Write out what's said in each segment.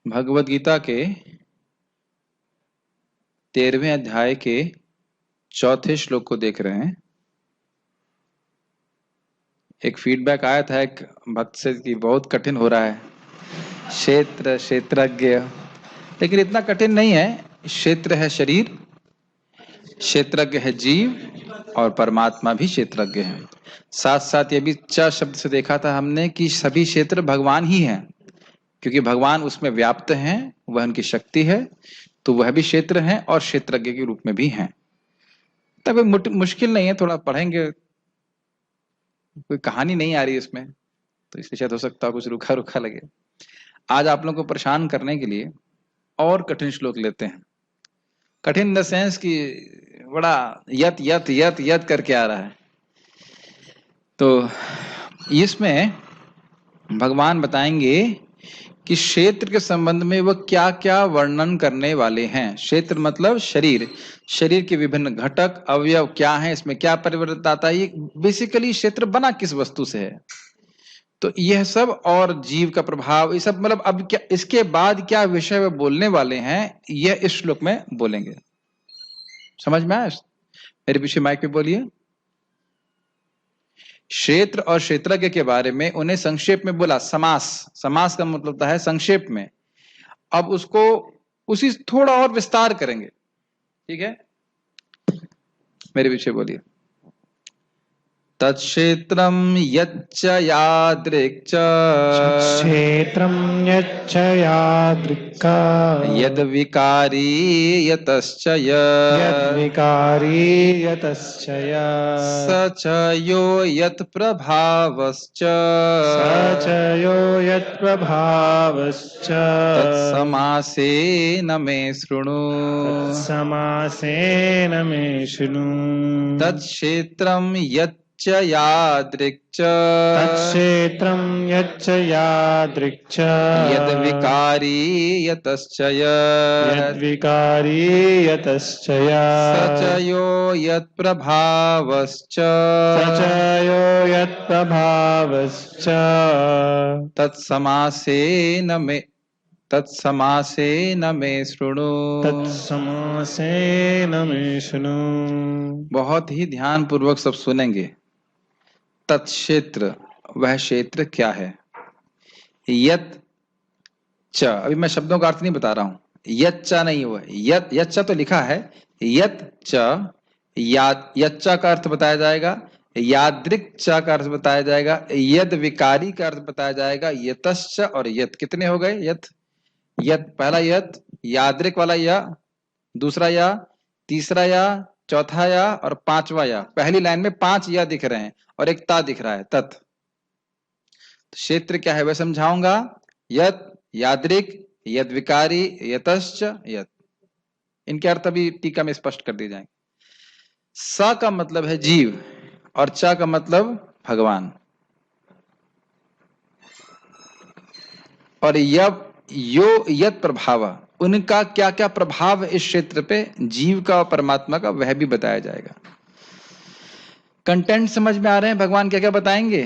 भगवद गीता के 13वें अध्याय के चौथे श्लोक को देख रहे हैं। एक फीडबैक आया था एक भक्त से कि बहुत कठिन हो रहा है, क्षेत्रज्ञ, लेकिन इतना कठिन नहीं है। क्षेत्र है शरीर, क्षेत्रज्ञ है जीव, और परमात्मा भी क्षेत्रज्ञ है। साथ साथ ये भी च शब्द से देखा था हमने कि सभी क्षेत्र भगवान ही हैं, क्योंकि भगवान उसमें व्याप्त हैं, वह उनकी शक्ति है, तो वह भी क्षेत्र हैं और क्षेत्रज्ञ के रूप में भी हैं। तब मुश्किल नहीं है, थोड़ा पढ़ेंगे, कोई कहानी नहीं आ रही इसमें, तो इसलिए शायद हो सकता है कुछ रुखा रुखा लगे। आज आप लोगों को परेशान करने के लिए और कठिन श्लोक लेते हैं। कठिन इन द सेंस कि बड़ा यत यत यत यत करके आ रहा है। तो इसमें भगवान बताएंगे कि क्षेत्र के संबंध में वह क्या क्या वर्णन करने वाले हैं। क्षेत्र मतलब शरीर, शरीर के विभिन्न घटक अवयव क्या हैं, इसमें क्या परिवर्तन आता है, ये बेसिकली क्षेत्र बना किस वस्तु से है, तो यह सब, और जीव का प्रभाव, ये सब मतलब अब क्या इसके बाद क्या विषय वे बोलने वाले हैं, यह इस श्लोक में बोलेंगे। समझ में आया? मेरे पीछे माइक पे बोलिए। क्षेत्र और क्षेत्रज्ञ के बारे में उन्हें संक्षेप में बोला। समास, समास का मतलब होता है संक्षेप में। अब उसको उसी थोड़ा और विस्तार करेंगे, ठीक है? मेरे पीछे बोलिए। तत्क्षेत्रं यच्च यादृक् क्षेत्रं यच्च यादृक् यद्विकारी यतश्च यद्विकारी यतश्च स च यो यत्प्रभावश्च स च यो यत्प्रभावश्च तत्समासेन मे शृणु। तत्समासेन मे शृणु। तत्क्षेत्रं यच्च यादृक् तत्क्षेत्रं यच्च यादृक् यद्विकारी यतश्च यद्विकारी यतश्च स च यो यत्प्रभावश्च स च यो यत्प्रभावश्च तत्समासेन मे शृणु। तत्समासेन मे शृणु। बहुत ही ध्यान पूर्वक सब सुनेंगे। तत्क्षेत्र, वह क्षेत्र क्या है। यत च, अभी मैं शब्दों का अर्थ नहीं बता रहा हूं, यत च नहीं हुआ, यत यत च तो लिखा है, यत च, यच्चा का अर्थ बताया जाएगा, यादृक च का अर्थ बताया जाएगा, यद विकारी का अर्थ बताया जाएगा, यतश्च और यत। कितने हो गए? यत, यत पहला यत, यादृक वाला या, दूसरा या, तीसरा या, चौथा या और पांचवा या। पहली लाइन में 5 या दिख रहे हैं और एक ता दिख रहा है, तत्। क्षेत्र क्या है वह समझाऊंगा। यत, यादृक, यद्विकारी, यतश्च, यत। इनके अर्थ अभी टीका में स्पष्ट कर दिए जाएंगे। स का मतलब है जीव और च का मतलब भगवान, और यो यत प्रभाव, उनका क्या क्या प्रभाव इस क्षेत्र पे, जीव का और परमात्मा का, वह भी बताया जाएगा। कंटेंट समझ में आ रहे हैं भगवान क्या क्या बताएंगे?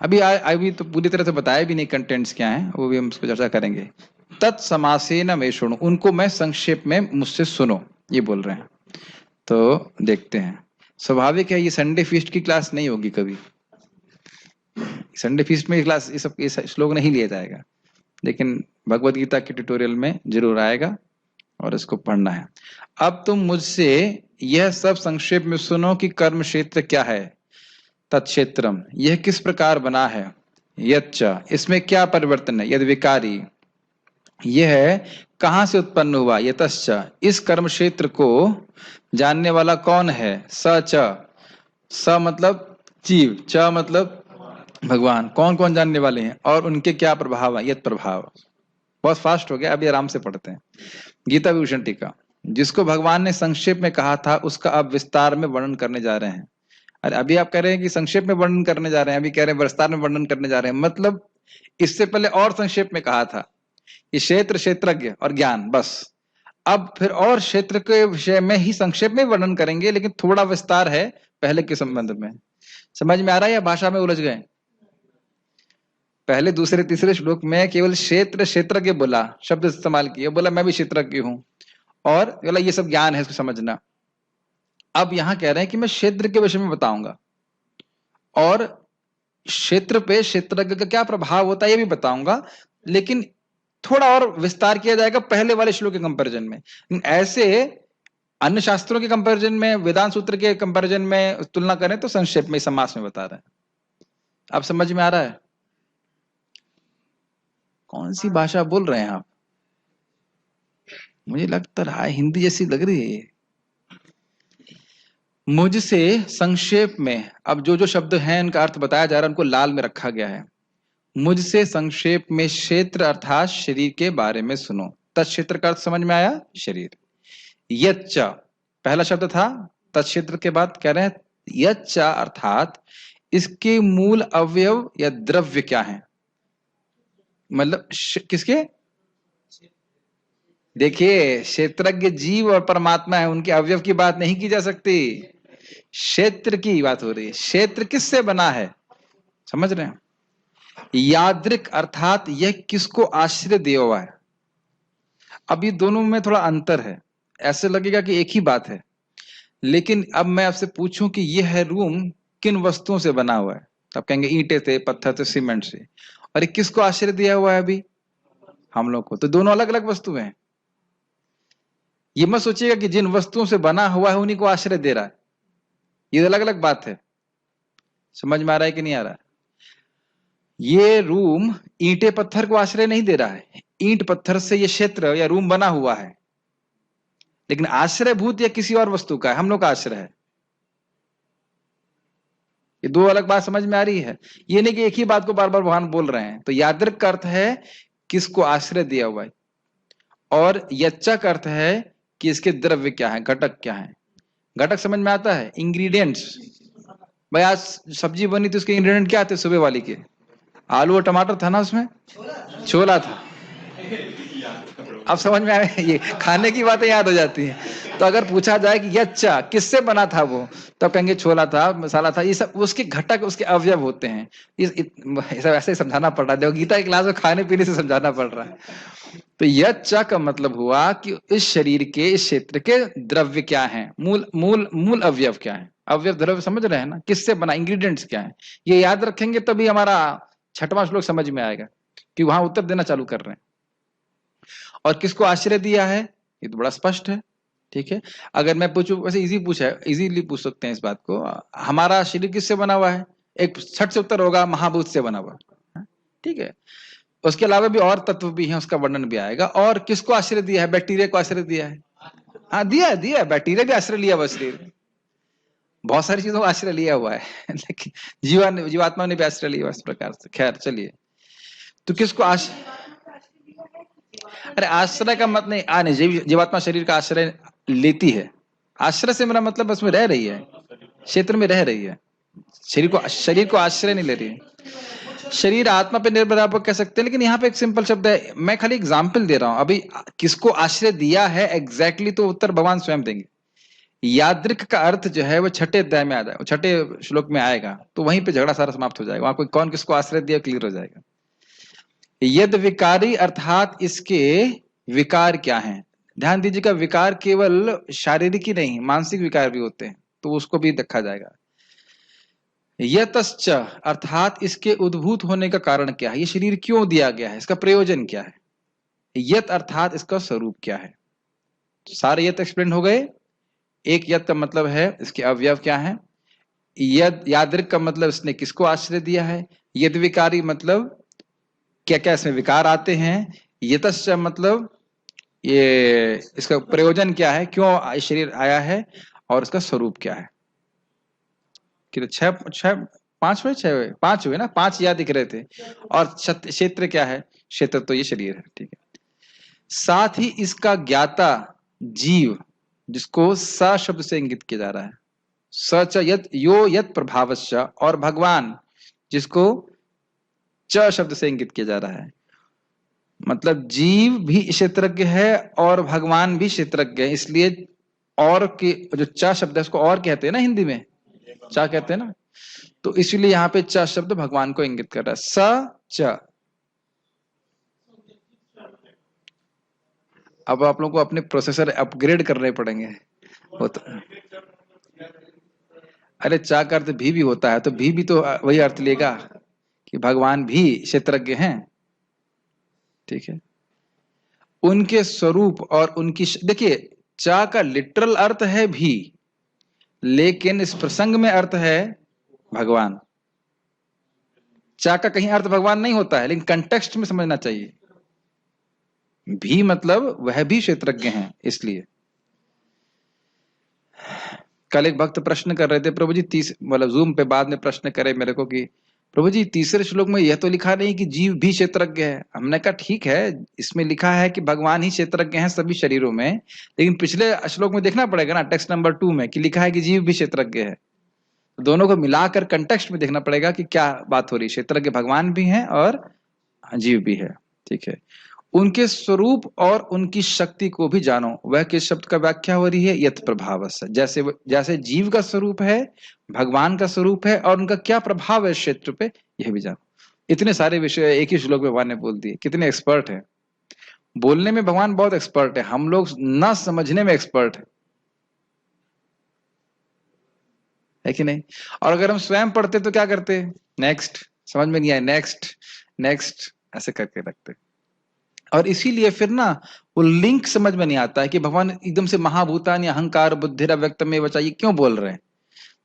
अभी तो पूरी तरह से बताया भी नहीं कंटेंट्स क्या हैं, वो भी हम उसको चर्चा करेंगे। तत्समासेन मे शृणु, उनको मैं संक्षेप में मुझसे सुनो, ये बोल रहे हैं। तो देखते हैं। स्वाभाविक है ये संडे फीस्ट की क्लास नहीं होगी कभी, संडे फीस्ट में क्लास ये सब श्लोक नहीं लिया जाएगा, लेकिन भगवद गीता के ट्यूटोरियल में जरूर आएगा और इसको पढ़ना है। अब तुम मुझसे यह सब संक्षेप में सुनो कि कर्म क्षेत्र क्या है। तत्क्षेत्रम, यह किस प्रकार बना है। यच्च, इसमें क्या परिवर्तन है। यद विकारी, यह कहां से उत्पन्न हुआ। यतश्च, इस कर्म क्षेत्र को जानने वाला कौन है। स च, स मतलब जीव, च मतलब भगवान, कौन कौन जानने वाले हैं और उनके क्या प्रभाव है। यत प्रभाव, बहुत फास्ट हो गया, अभी आराम से पढ़ते हैं। गीता विभूषण टीका, जिसको भगवान ने संक्षेप में कहा था उसका अब विस्तार में वर्णन करने जा रहे हैं। अरे अभी आप कह रहे हैं कि संक्षेप में वर्णन करने जा रहे हैं, अभी कह रहे हैं विस्तार में वर्णन करने जा रहे हैं, मतलब इससे पहले और संक्षेप में कहा था कि क्षेत्र, क्षेत्रज्ञ और ज्ञान, बस। अब फिर और क्षेत्र के विषय में ही संक्षेप में वर्णन करेंगे, लेकिन थोड़ा विस्तार है पहले के संबंध में। समझ में आ रहा है या भाषा में उलझ गए? पहले दूसरे तीसरे श्लोक में केवल क्षेत्र क्षेत्रज्ञ बोला, शब्द इस्तेमाल किया, बोला मैं भी क्षेत्रज्ञ हूं, और बोला ये सब ज्ञान है, इसको समझना। अब यहां कह रहे हैं कि मैं क्षेत्र के विषय में बताऊंगा, और क्षेत्र पे क्षेत्रज्ञ का क्या प्रभाव होता है ये भी बताऊंगा, लेकिन थोड़ा और विस्तार किया जाएगा पहले वाले श्लोक के कंपैरिजन में। ऐसे अन्य शास्त्रों के कंपैरिजन में, वेदांत सूत्र के कंपैरिजन में तुलना करें तो संक्षेप में समास में बता रहे हैं। अब समझ में आ रहा है? कौन सी भाषा बोल रहे हैं आप? मुझे लगता रहा है हिंदी जैसी लग रही है। मुझसे संक्षेप में, अब जो जो शब्द हैं इनका अर्थ बताया जा रहा है, उनको लाल में रखा गया है। मुझसे संक्षेप में क्षेत्र अर्थात शरीर के बारे में सुनो। तत्क्षेत्र का अर्थ समझ में आया? शरीर। यच्च पहला शब्द था, तत्क्षेत्र के बाद कह रहे हैं यच्च अर्थात इसके मूल अवयव या द्रव्य क्या है। मतलब किसके? देखिए, क्षेत्रज्ञ जीव और परमात्मा है, उनके अवयव की बात नहीं की जा सकती, क्षेत्र की बात हो रही है। क्षेत्र किससे बना है, समझ रहे हैं? यादृक अर्थात यह किसको आश्रय दिया हुआ है। अभी दोनों में थोड़ा अंतर है, ऐसे लगेगा कि एक ही बात है, लेकिन अब मैं आपसे पूछूं कि यह है रूम किन वस्तुओं से बना हुआ है, तो आप कहेंगे ईंटे से, पत्थर से, सीमेंट से। और ये किसको आश्रय दिया हुआ है? अभी हम लोग को। तो दोनों अलग अलग वस्तुएं हैं। ये मत सोचिएगा कि जिन वस्तुओं से बना हुआ है उन्हीं को आश्रय दे रहा है, ये अलग अलग बात है। समझ में आ रहा है कि नहीं आ रहा? ये रूम ईंटे पत्थर को आश्रय नहीं दे रहा है, ईंट पत्थर से ये क्षेत्र या रूम बना हुआ है, लेकिन आश्रय भूत या किसी और वस्तु का है, हम लोग का आश्रय है। ये दो अलग बात समझ में आ रही है? ये नहीं कि एक ही बात को बार बार भगवान बोल रहे हैं। तो यादृक का अर्थ है किसको आश्रय दिया हुआ है, और यच्चा का अर्थ है कि इसके द्रव्य क्या है, घटक क्या है। घटक समझ में आता है? इंग्रेडिएंट्स। भाई आज सब्जी बनी तो उसके इंग्रेडिएंट क्या थे? सुबह वाली के आलू और टमाटर था ना, उसमें छोला था। अब समझ में आया? ये खाने की बातें याद हो जाती हैं। तो अगर पूछा जाए कि यच्चा किससे बना था वो, तो कहेंगे छोला था, मसाला था। ये सब उसके घटक, उसके अवयव होते हैं। सब ऐसे ही समझाना पड़ रहा है, गीता की क्लास में खाने पीने से समझाना पड़ रहा है। तो यच्चा का मतलब हुआ कि इस शरीर के, इस क्षेत्र के द्रव्य क्या है, मूल मूल मूल अवयव क्या है। अवयव द्रव्य समझ रहे हैं ना, किससे बना, इंग्रेडिएंट्स क्या है। ये याद रखेंगे तभी हमारा छठवां श्लोक समझ में आएगा, कि वहां उत्तर देना चालू कर रहे हैं। और किसको आश्रय दिया है, ये तो बड़ा स्पष्ट है। ठीक है, अगर मैं पूछूं, वैसे इजीली पूछ सकते हैं इस बात को, हमारा शरीर किससे बना हुआ है? एक छठ से उत्तर होगा, महाभूत से बना हुआ है। ठीक है, उसके अलावा भी और तत्व भी हैं, उसका वर्णन भी आएगा। और किसको आश्रय दिया है? बैक्टीरिया को आश्रय दिया है। हाँ, दिया है, बैक्टीरिया भी आश्रय लिया हुआ शरीर, बहुत सारी चीजों का आश्रय लिया हुआ है। लेकिन जीवात्मा ने भी आश्रय लिया हुआ इस प्रकार से। खैर चलिए, तो किसको अरे आश्रय का मत नहीं, जीवात्मा शरीर का आश्रय लेती है। आश्रय से मेरा मतलब उसमें रह रही है, क्षेत्र में रह रही है, शरीर को आश्रय नहीं ले रही है। शरीर आत्मा पे निर्भर आप कह सकते हैं, लेकिन यहाँ पे एक सिंपल शब्द है, मैं खाली एग्जाम्पल दे रहा हूं। अभी किसको आश्रय दिया है एग्जैक्टली तो उत्तर भगवान स्वयं देंगे। यादृक का अर्थ जो है वो छठे अध्याय में आ जाएगा, छठे श्लोक में आएगा, तो वहीं पे झगड़ा सारा समाप्त हो जाएगा। वहां कोई कौन किसको आश्रय दिया क्लियर हो जाएगा। यद विकारी अर्थात इसके विकार क्या हैं। ध्यान दीजिएगा, विकार केवल शारीरिक ही नहीं, मानसिक विकार भी होते हैं, तो उसको भी देखा जाएगा। यतश्च अर्थात इसके उद्भूत होने का कारण क्या है, ये शरीर क्यों दिया गया है, इसका प्रयोजन क्या है। यत अर्थात इसका स्वरूप क्या है। सारे यत एक्सप्लेन हो गए। एक यत का मतलब है इसके अवयव क्या है। यद यादृक का मतलब इसने किसको आश्रय दिया है। यद विकारी मतलब क्या क्या इसमें विकार आते हैं। यतश्च मतलब ये इसका प्रयोजन क्या है, क्यों शरीर आया है, और इसका स्वरूप क्या है। पांच हुए ना, पांच याद दिख रहे थे। और क्षेत्र क्या है, क्षेत्र तो ये शरीर है। ठीक है, साथ ही इसका ज्ञाता जीव, जिसको स शब्द से इंगित किया जा रहा है, स यत यो यत प्रभावश्च, और भगवान जिसको च शब्द से इंगित किया जा रहा है। मतलब जीव भी क्षेत्रज्ञ है और भगवान भी क्षेत्रज्ञ है। इसलिए और के जो च शब्द है उसको और कहते हैं ना, हिंदी में चा कहते हैं ना, तो इसलिए यहाँ पे च शब्द भगवान को इंगित कर रहा है। स च। अब आप लोगों को अपने प्रोसेसर अपग्रेड करने पड़ेंगे। वो तो अरे चा का अर्थ भी होता है, तो भी तो वही अर्थ लेगा कि भगवान भी क्षेत्रज्ञ हैं। ठीक है, उनके स्वरूप और उनकी देखिए, चा का लिटरल अर्थ है भी, लेकिन इस प्रसंग में अर्थ है भगवान। चा का कहीं अर्थ भगवान नहीं होता है, लेकिन कंटेक्स्ट में समझना चाहिए। भी मतलब वह भी क्षेत्रज्ञ हैं, इसलिए। कल एक भक्त प्रश्न कर रहे थे, प्रभु जी मतलब जूम पे बाद में प्रश्न करे मेरे को कि प्रभु जी तीसरे श्लोक में यह तो लिखा नहीं कि जीव भी क्षेत्रज्ञ है। हमने कहा ठीक है, इसमें लिखा है कि भगवान ही क्षेत्रज्ञ हैं सभी शरीरों में, लेकिन पिछले श्लोक में देखना पड़ेगा ना, टेक्स्ट नंबर 2 में कि लिखा है कि जीव भी क्षेत्रज्ञ है। दोनों को मिलाकर कंटेक्स्ट में देखना पड़ेगा कि क्या बात हो रही है। क्षेत्रज्ञ भगवान भी है और जीव भी है। ठीक है, उनके स्वरूप और उनकी शक्ति को भी जानो। वह किस शब्द का व्याख्या हो रही है? यत प्रभावस्य। जैसे जैसे जीव का स्वरूप है, भगवान का स्वरूप है, और उनका क्या प्रभाव है क्षेत्र पे, यह भी जानो। इतने सारे विषय एक ही श्लोक में भगवान ने बोल दिए। कितने एक्सपर्ट है बोलने में, भगवान बहुत एक्सपर्ट है, हम लोग ना समझने में एक्सपर्ट है कि नहीं? और अगर हम स्वयं पढ़ते तो क्या करते? नेक्स्ट, समझ में नहीं आया, नेक्स्ट नेक्स्ट ऐसे करके रखते। और इसीलिए फिर ना वो लिंक समझ में नहीं आता है कि भगवान एकदम से महाभूतानि अहंकार बुद्धिर अव्यक्तमेव वचा ये क्यों बोल रहे हैं।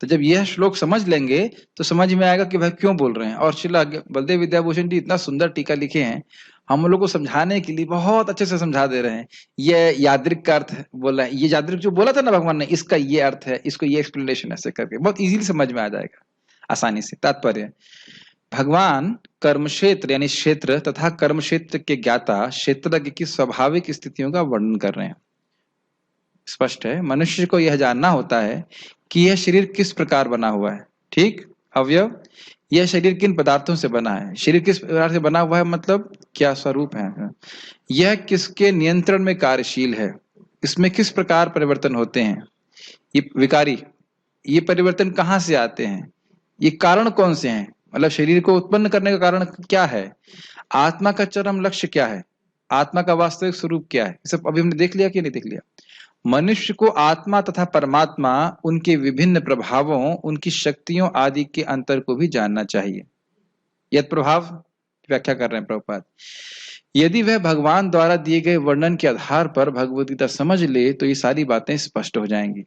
तो जब यह श्लोक समझ लेंगे तो समझ में आएगा कि भाई क्यों बोल रहे हैं। और श्रील बलदेव विद्याभूषण जी इतना सुंदर टीका लिखे हैं, हम लोग को समझाने के लिए बहुत अच्छे से समझा दे रहे हैं। ये यादृक का अर्थ बोला है, ये यादृक जो बोला था ना भगवान ने, इसका ये अर्थ है, इसको ये एक्सप्लेनेशन ऐसे करके बहुत इजीली समझ में आ जाएगा, आसानी से। तात्पर्य, भगवान कर्म क्षेत्र यानी क्षेत्र तथा कर्म क्षेत्र के ज्ञाता क्षेत्रज्ञ की स्वाभाविक स्थितियों का वर्णन कर रहे हैं। स्पष्ट है, मनुष्य को यह जानना होता है कि यह शरीर किस प्रकार बना हुआ है। ठीक, अवयव, यह शरीर किन पदार्थों से बना है, शरीर किस प्रकार से बना हुआ है, मतलब क्या स्वरूप है, यह किसके नियंत्रण में कार्यशील है, इसमें किस प्रकार परिवर्तन होते हैं, ये विकारी, ये परिवर्तन कहाँ से आते हैं, ये कारण कौन से हैं, मतलब शरीर को उत्पन्न करने का कारण क्या है, आत्मा का चरम लक्ष्य क्या है, आत्मा का वास्तविक स्वरूप क्या है, सब अभी हमने देख लिया कि नहीं देख लिया। मनुष्य को आत्मा तथा परमात्मा, उनके विभिन्न प्रभावों, उनकी शक्तियों आदि के अंतर को भी जानना चाहिए। यद प्रभाव व्याख्या कर रहे हैं प्रभुपाद। यदि वह भगवान द्वारा दिए गए वर्णन के आधार पर भगवद गीता समझ ले तो ये सारी बातें स्पष्ट हो जाएंगी।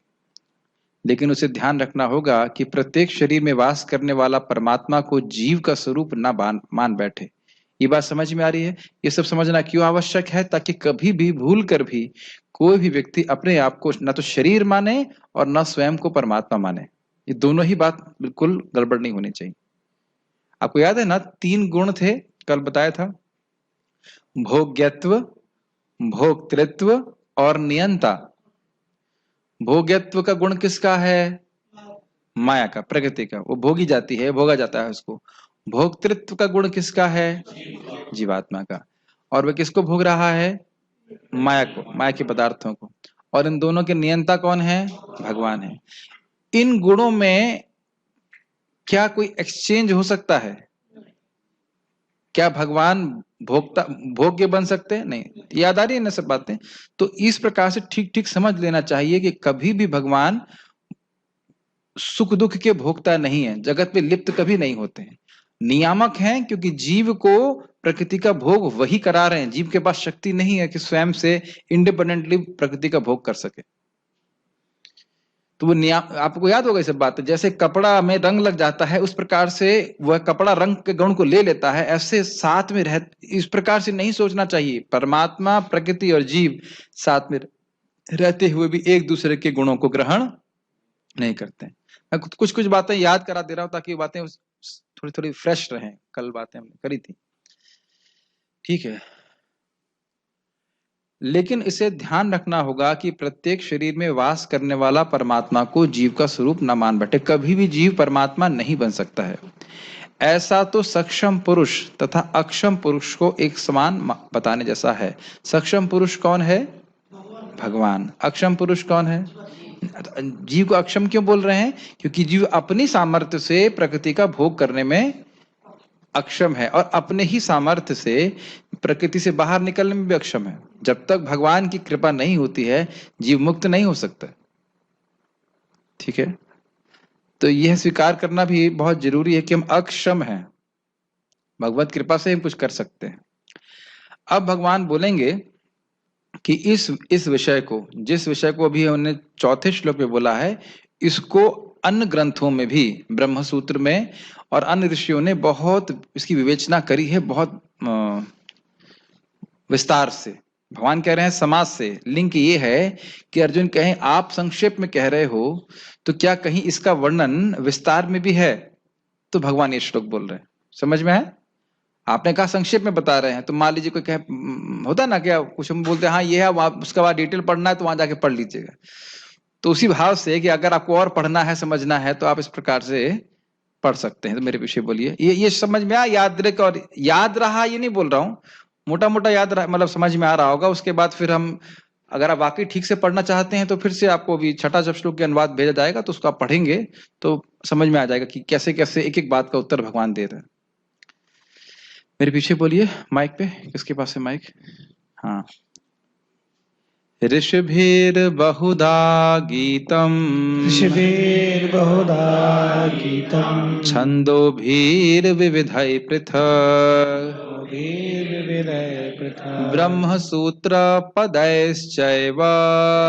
लेकिन उसे ध्यान रखना होगा कि प्रत्येक शरीर में वास करने वाला परमात्मा को जीव का स्वरूप न मान बैठे। ये बात समझ में आ रही है? ये सब समझना क्यों आवश्यक है? ताकि कभी भी भूल कर भी कोई भी व्यक्ति अपने आप को न तो शरीर माने और न स्वयं को परमात्मा माने। ये दोनों ही बात बिल्कुल गड़बड़ नहीं होनी चाहिए। आपको याद है ना, 3 गुण थे, कल बताया था, भोग्यत्व, भोक्तृत्व और नियंता। भोग्यत्व का गुण किसका है? माया का, प्रकृति का, वो भोगी जाती है, भोगा जाता है उसको। भोक्तृत्व का गुण किसका है? जीवात्मा का। और वह किसको भोग रहा है? माया को, माया के पदार्थों को। और इन दोनों के नियंता कौन है? भगवान है। इन गुणों में क्या कोई एक्सचेंज हो सकता है? क्या भगवान भोग्य बन सकते हैं? नहीं। याद आ रही है ना सब बातें? तो इस प्रकार से ठीक ठीक समझ लेना चाहिए कि कभी भी भगवान सुख दुख के भोक्ता नहीं है, जगत में लिप्त कभी नहीं होते हैं, नियामक हैं, क्योंकि जीव को प्रकृति का भोग वही करा रहे हैं। जीव के पास शक्ति नहीं है कि स्वयं से इंडिपेंडेंटली प्रकृति का भोग कर सके। तो वो आपको याद होगा ये सब बात, जैसे कपड़ा में रंग लग जाता है उस प्रकार से वह कपड़ा रंग के गुण को ले लेता है, ऐसे साथ में रह, इस प्रकार से नहीं सोचना चाहिए। परमात्मा, प्रकृति और जीव साथ में रहते हुए भी एक दूसरे के गुणों को ग्रहण नहीं करते। मैं कुछ कुछ बातें याद करा दे रहा हूं ताकि बातें थोड़ी थोड़ी फ्रेश रहें, कल बातें हमने करी थी। ठीक है, लेकिन इसे ध्यान रखना होगा कि प्रत्येक शरीर में वास करने वाला परमात्मा को जीव का स्वरूप न मान बैठे। कभी भी जीव परमात्मा नहीं बन सकता है। ऐसा तो सक्षम पुरुष तथा अक्षम पुरुष को एक समान बताने जैसा है। सक्षम पुरुष कौन है? भगवान। अक्षम पुरुष कौन है? जीव को अक्षम क्यों बोल रहे हैं? क्योंकि जीव अपनी सामर्थ्य से प्रकृति का भोग करने में अक्षम है और अपने ही सामर्थ्य से प्रकृति से बाहर निकलने में भी अक्षम है। जब तक भगवान की कृपा नहीं होती है जीव मुक्त नहीं हो सकता। ठीक है, तो यह स्वीकार करना भी बहुत जरूरी है कि हम अक्षम हैं, भगवत कृपा से हम कुछ कर सकते हैं। अब भगवान बोलेंगे कि इस विषय को, जिस विषय को अभी हमने चौथे श्लोक में बोला है, इसको अन्य ग्रंथों में भी, ब्रह्म सूत्र में और अन्य ऋषियों ने बहुत इसकी विवेचना करी है, बहुत विस्तार से। भगवान कह रहे हैं समाज से। लिंक ये है कि अर्जुन कहें आप संक्षेप में कह रहे हो, तो क्या कहीं इसका वर्णन विस्तार में भी है? तो भगवान ये श्लोक बोल रहे हैं। समझ में है? आपने कहा संक्षेप में बता रहे हैं, तो मान लीजिए कोई कहे, होता ना क्या, कुछ हम बोलते हैं हाँ ये है, उसके बाद डिटेल पढ़ना है तो वहां जाके पढ़ लीजिएगा। तो उसी भाव से कि अगर आपको और पढ़ना है, समझना है, तो आप इस प्रकार से पढ़ सकते हैं। तो मेरे पीछे बोलिए, ये समझ में आया? याद और याद रहा ये नहीं बोल रहा हूँ, मोटा मोटा याद रहा, मतलब समझ में आ रहा होगा। उसके बाद फिर हम, अगर आप वाकई ठीक से पढ़ना चाहते हैं तो फिर से आपको अभी छठा जब श्लोक के अनुवाद भेजा जाएगा तो उसको आप पढ़ेंगे तो समझ में आ जाएगा कि कैसे कैसे एक एक बात का उत्तर भगवान दे रहे हैं। मेरे पीछे बोलिए माइक पे, किसके पास है माइक? हाँ। ऋषिभिर्बहुधा गीतम् ऋषिभिर्बहुधा गीतम् छन्दोभिर्विविधैः पृथक् विविधैः पृथक् ब्रह्मसूत्रपदैश्चैव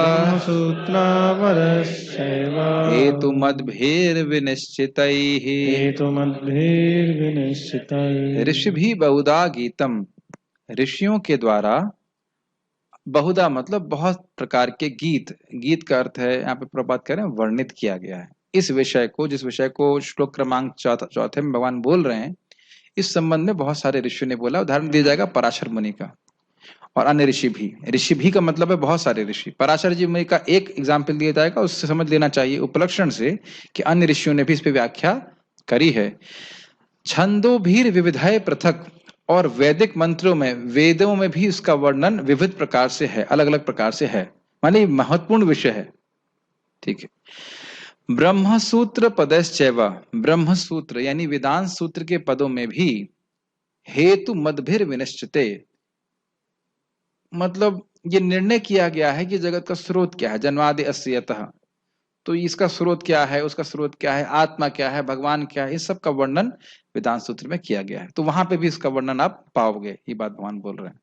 ब्रह्मसूत्रपदैश्चैव हेतुमद्भिर्विनिश्चितैः। हेतुमद्भिर्विनिश्चितैः। ऋषिभिः बहुधा गीतम्, ऋषियों के द्वारा, बहुधा मतलब बहुत प्रकार के गीत, गीत का अर्थ है यहाँ पे प्रभात कह रहे हैं वर्णित किया गया है। इस विषय को, जिस विषय को श्लोक क्रमांक चौथे में भगवान बोल रहे हैं, इस संबंध में बहुत सारे ऋषियों ने बोला। उदाहरण दिया जाएगा पराशर मुनि का और अन्य ऋषि भी। ऋषि भी का मतलब है बहुत सारे ऋषि। पराशर जी मुनि का एक एग्जाम्पल दिया जाएगा, उससे समझ लेना चाहिए उपलक्षण से कि अन्य ऋषियों ने भी इस पे व्याख्या करी है। छंदोभिर विविधय पृथक, और वैदिक मंत्रों में, वेदों में भी इसका वर्णन विविध प्रकार से है, अलग अलग प्रकार से है, माने महत्वपूर्ण विषय है। ठीक है। ब्रह्मसूत्र पदश्चैव, ब्रह्मसूत्र यानी वेदांत सूत्र के पदों में भी हेतु मदभिर विनिश्चिते, मतलब ये निर्णय किया गया है कि जगत का स्रोत क्या है, जन्मादि अस्यतः, तो इसका स्रोत क्या है, उसका स्रोत क्या है, आत्मा क्या है, भगवान क्या है, इस सब का वर्णन वेदांत सूत्र में किया गया है। तो वहां पे भी इसका वर्णन आप पाओगे, ये बात भगवान बोल रहे हैं।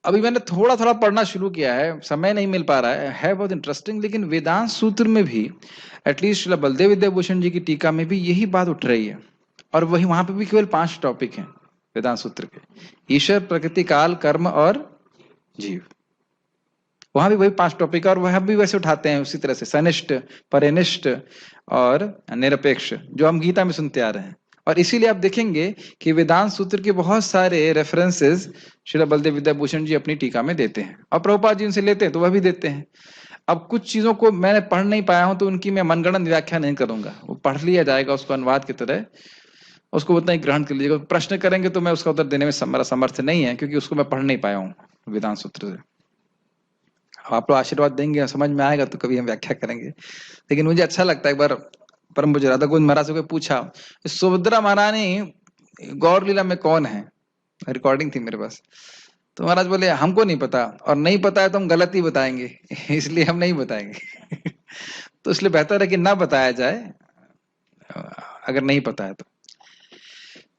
अभी मैंने थोड़ा थोड़ा पढ़ना शुरू किया है, समय नहीं मिल पा रहा है बहुत इंटरेस्टिंग, लेकिन वेदांत सूत्र में भी एटलीस्ट बलदेव विद्याभूषण जी की टीका में भी यही बात उठ रही है। और वही वहां पे भी केवल 5 टॉपिक हैं वेदांत सूत्र के, ईश्वर, प्रकृति, काल, कर्म और जीव। वहां भी वही 5 टॉपिक, और वह भी वैसे उठाते हैं उसी तरह से, सनिष्ठ, परिनिष्ठ और निरपेक्ष, जो हम गीता में सुनते आ रहे हैं। और इसीलिए आप देखेंगे कि वेदांत सूत्र के बहुत सारे रेफरेंसेस श्रील बलदेव विद्याभूषण जी अपनी टीका में देते हैं, और प्रभुपाद जी उनसे लेते हैं तो वह भी देते हैं। अब कुछ चीजों को मैंने पढ़ नहीं पाया हूं तो उनकी मैं मनगढ़ंत व्याख्या नहीं करूंगा, वो पढ़ लिया जाएगा उसको अनुवाद की तरह, उसको उतना ही ग्रहण कर लीजिएगा। प्रश्न करेंगे तो मैं उसका उत्तर देने में मेरा सामर्थ्य नहीं है, क्योंकि उसको मैं पढ़ नहीं पाया हूँ वेदांत सूत्र से। आप लोग आशीर्वाद देंगे, समझ में आएगा तो कभी हम व्याख्या करेंगे। लेकिन मुझे अच्छा लगता है, एक बार परम पूज्य राधा गोविंद महाराज को पूछा, सुभद्रा महारानी गौर लीला में कौन है, रिकॉर्डिंग थी मेरे पास, तो महाराज बोले हमको नहीं पता, और नहीं पता है तो हम गलत ही बताएंगे इसलिए हम नहीं बताएंगे तो इसलिए बेहतर है कि ना बताया जाए अगर नहीं पता है तो।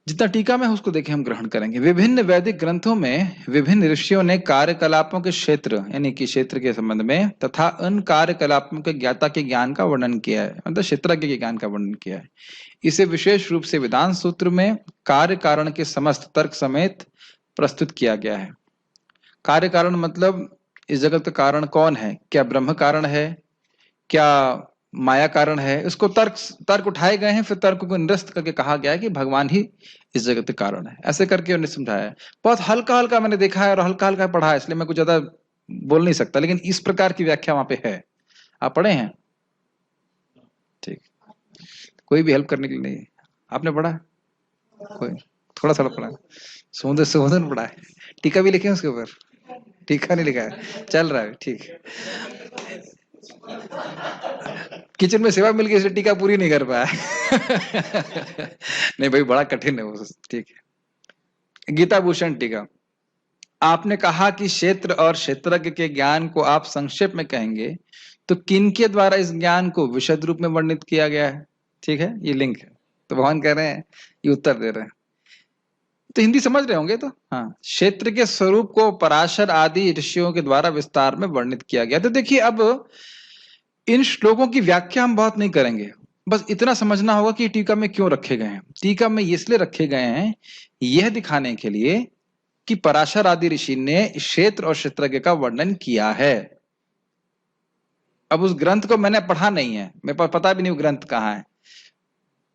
जितना टीका में है उसको देखें, हम ग्रहण करेंगे। विभिन्न वैदिक ग्रंथों में विभिन्न ऋषियों ने कार्यकलापों के क्षेत्र, यानी कि क्षेत्र के संबंध में, तथा उन कार्यकलापों के ज्ञाता के ज्ञान का वर्णन किया है, मतलब क्षेत्रज्ञ के ज्ञान का वर्णन किया है। इसे विशेष रूप से वेदांत सूत्र में कार्य कारण के समस्त तर्क समेत प्रस्तुत किया गया है। कार्य कारण मतलब इस जगत का कारण कौन है, क्या ब्रह्म कारण है, क्या माया कारण है, इसको तर्क उठाए गए हैं, फिर तर्क को निरस्त करके कहा गया है कि भगवान ही इस जगत के कारण है। ऐसे करके उन्हें समझाया है। बहुत हल्का हल्का मैंने देखा है और हल्का हल्का पढ़ा है, इसलिए मैं कुछ ज्यादा बोल नहीं सकता, लेकिन इस प्रकार की व्याख्या वहां पे है। आप पढ़े हैं? ठीक, कोई भी हेल्प करने के लिए नहीं। आपने पढ़ा? कोई थोड़ा थोड़ा पढ़ा? सुमोदन पढ़ा है? टीका भी लिखे उसके ऊपर? टीका नहीं लिखा है, चल रहा है, ठीक। किचन में सेवा मिल गई, इसलिए टीका पूरी नहीं कर पाया। नहीं भाई, बड़ा कठिन है वो। ठीक है, गीता भूषण टीका। आपने कहा कि क्षेत्र और क्षेत्रज्ञ के ज्ञान को आप संक्षेप में कहेंगे, तो किनके द्वारा इस ज्ञान को विशद रूप में वर्णित किया गया है? ठीक है, ये लिंक है। तो भगवान कह रहे हैं, ये उत्तर दे रहे हैं। तो हिंदी समझ रहे होंगे तो। हाँ, क्षेत्र के स्वरूप को पराशर आदि ऋषियों के द्वारा विस्तार में वर्णित किया गया। तो देखिए, अब इन श्लोकों की व्याख्या हम बहुत नहीं करेंगे, बस इतना समझना होगा कि टीका में क्यों रखे गए हैं। टीका में इसलिए रखे गए हैं, यह दिखाने के लिए कि पराशर आदि ऋषि ने क्षेत्र और क्षेत्रज्ञ का वर्णन किया है। अब उस ग्रंथ को मैंने पढ़ा नहीं है, मेरे पास पता भी नहीं वो ग्रंथ कहाँ है,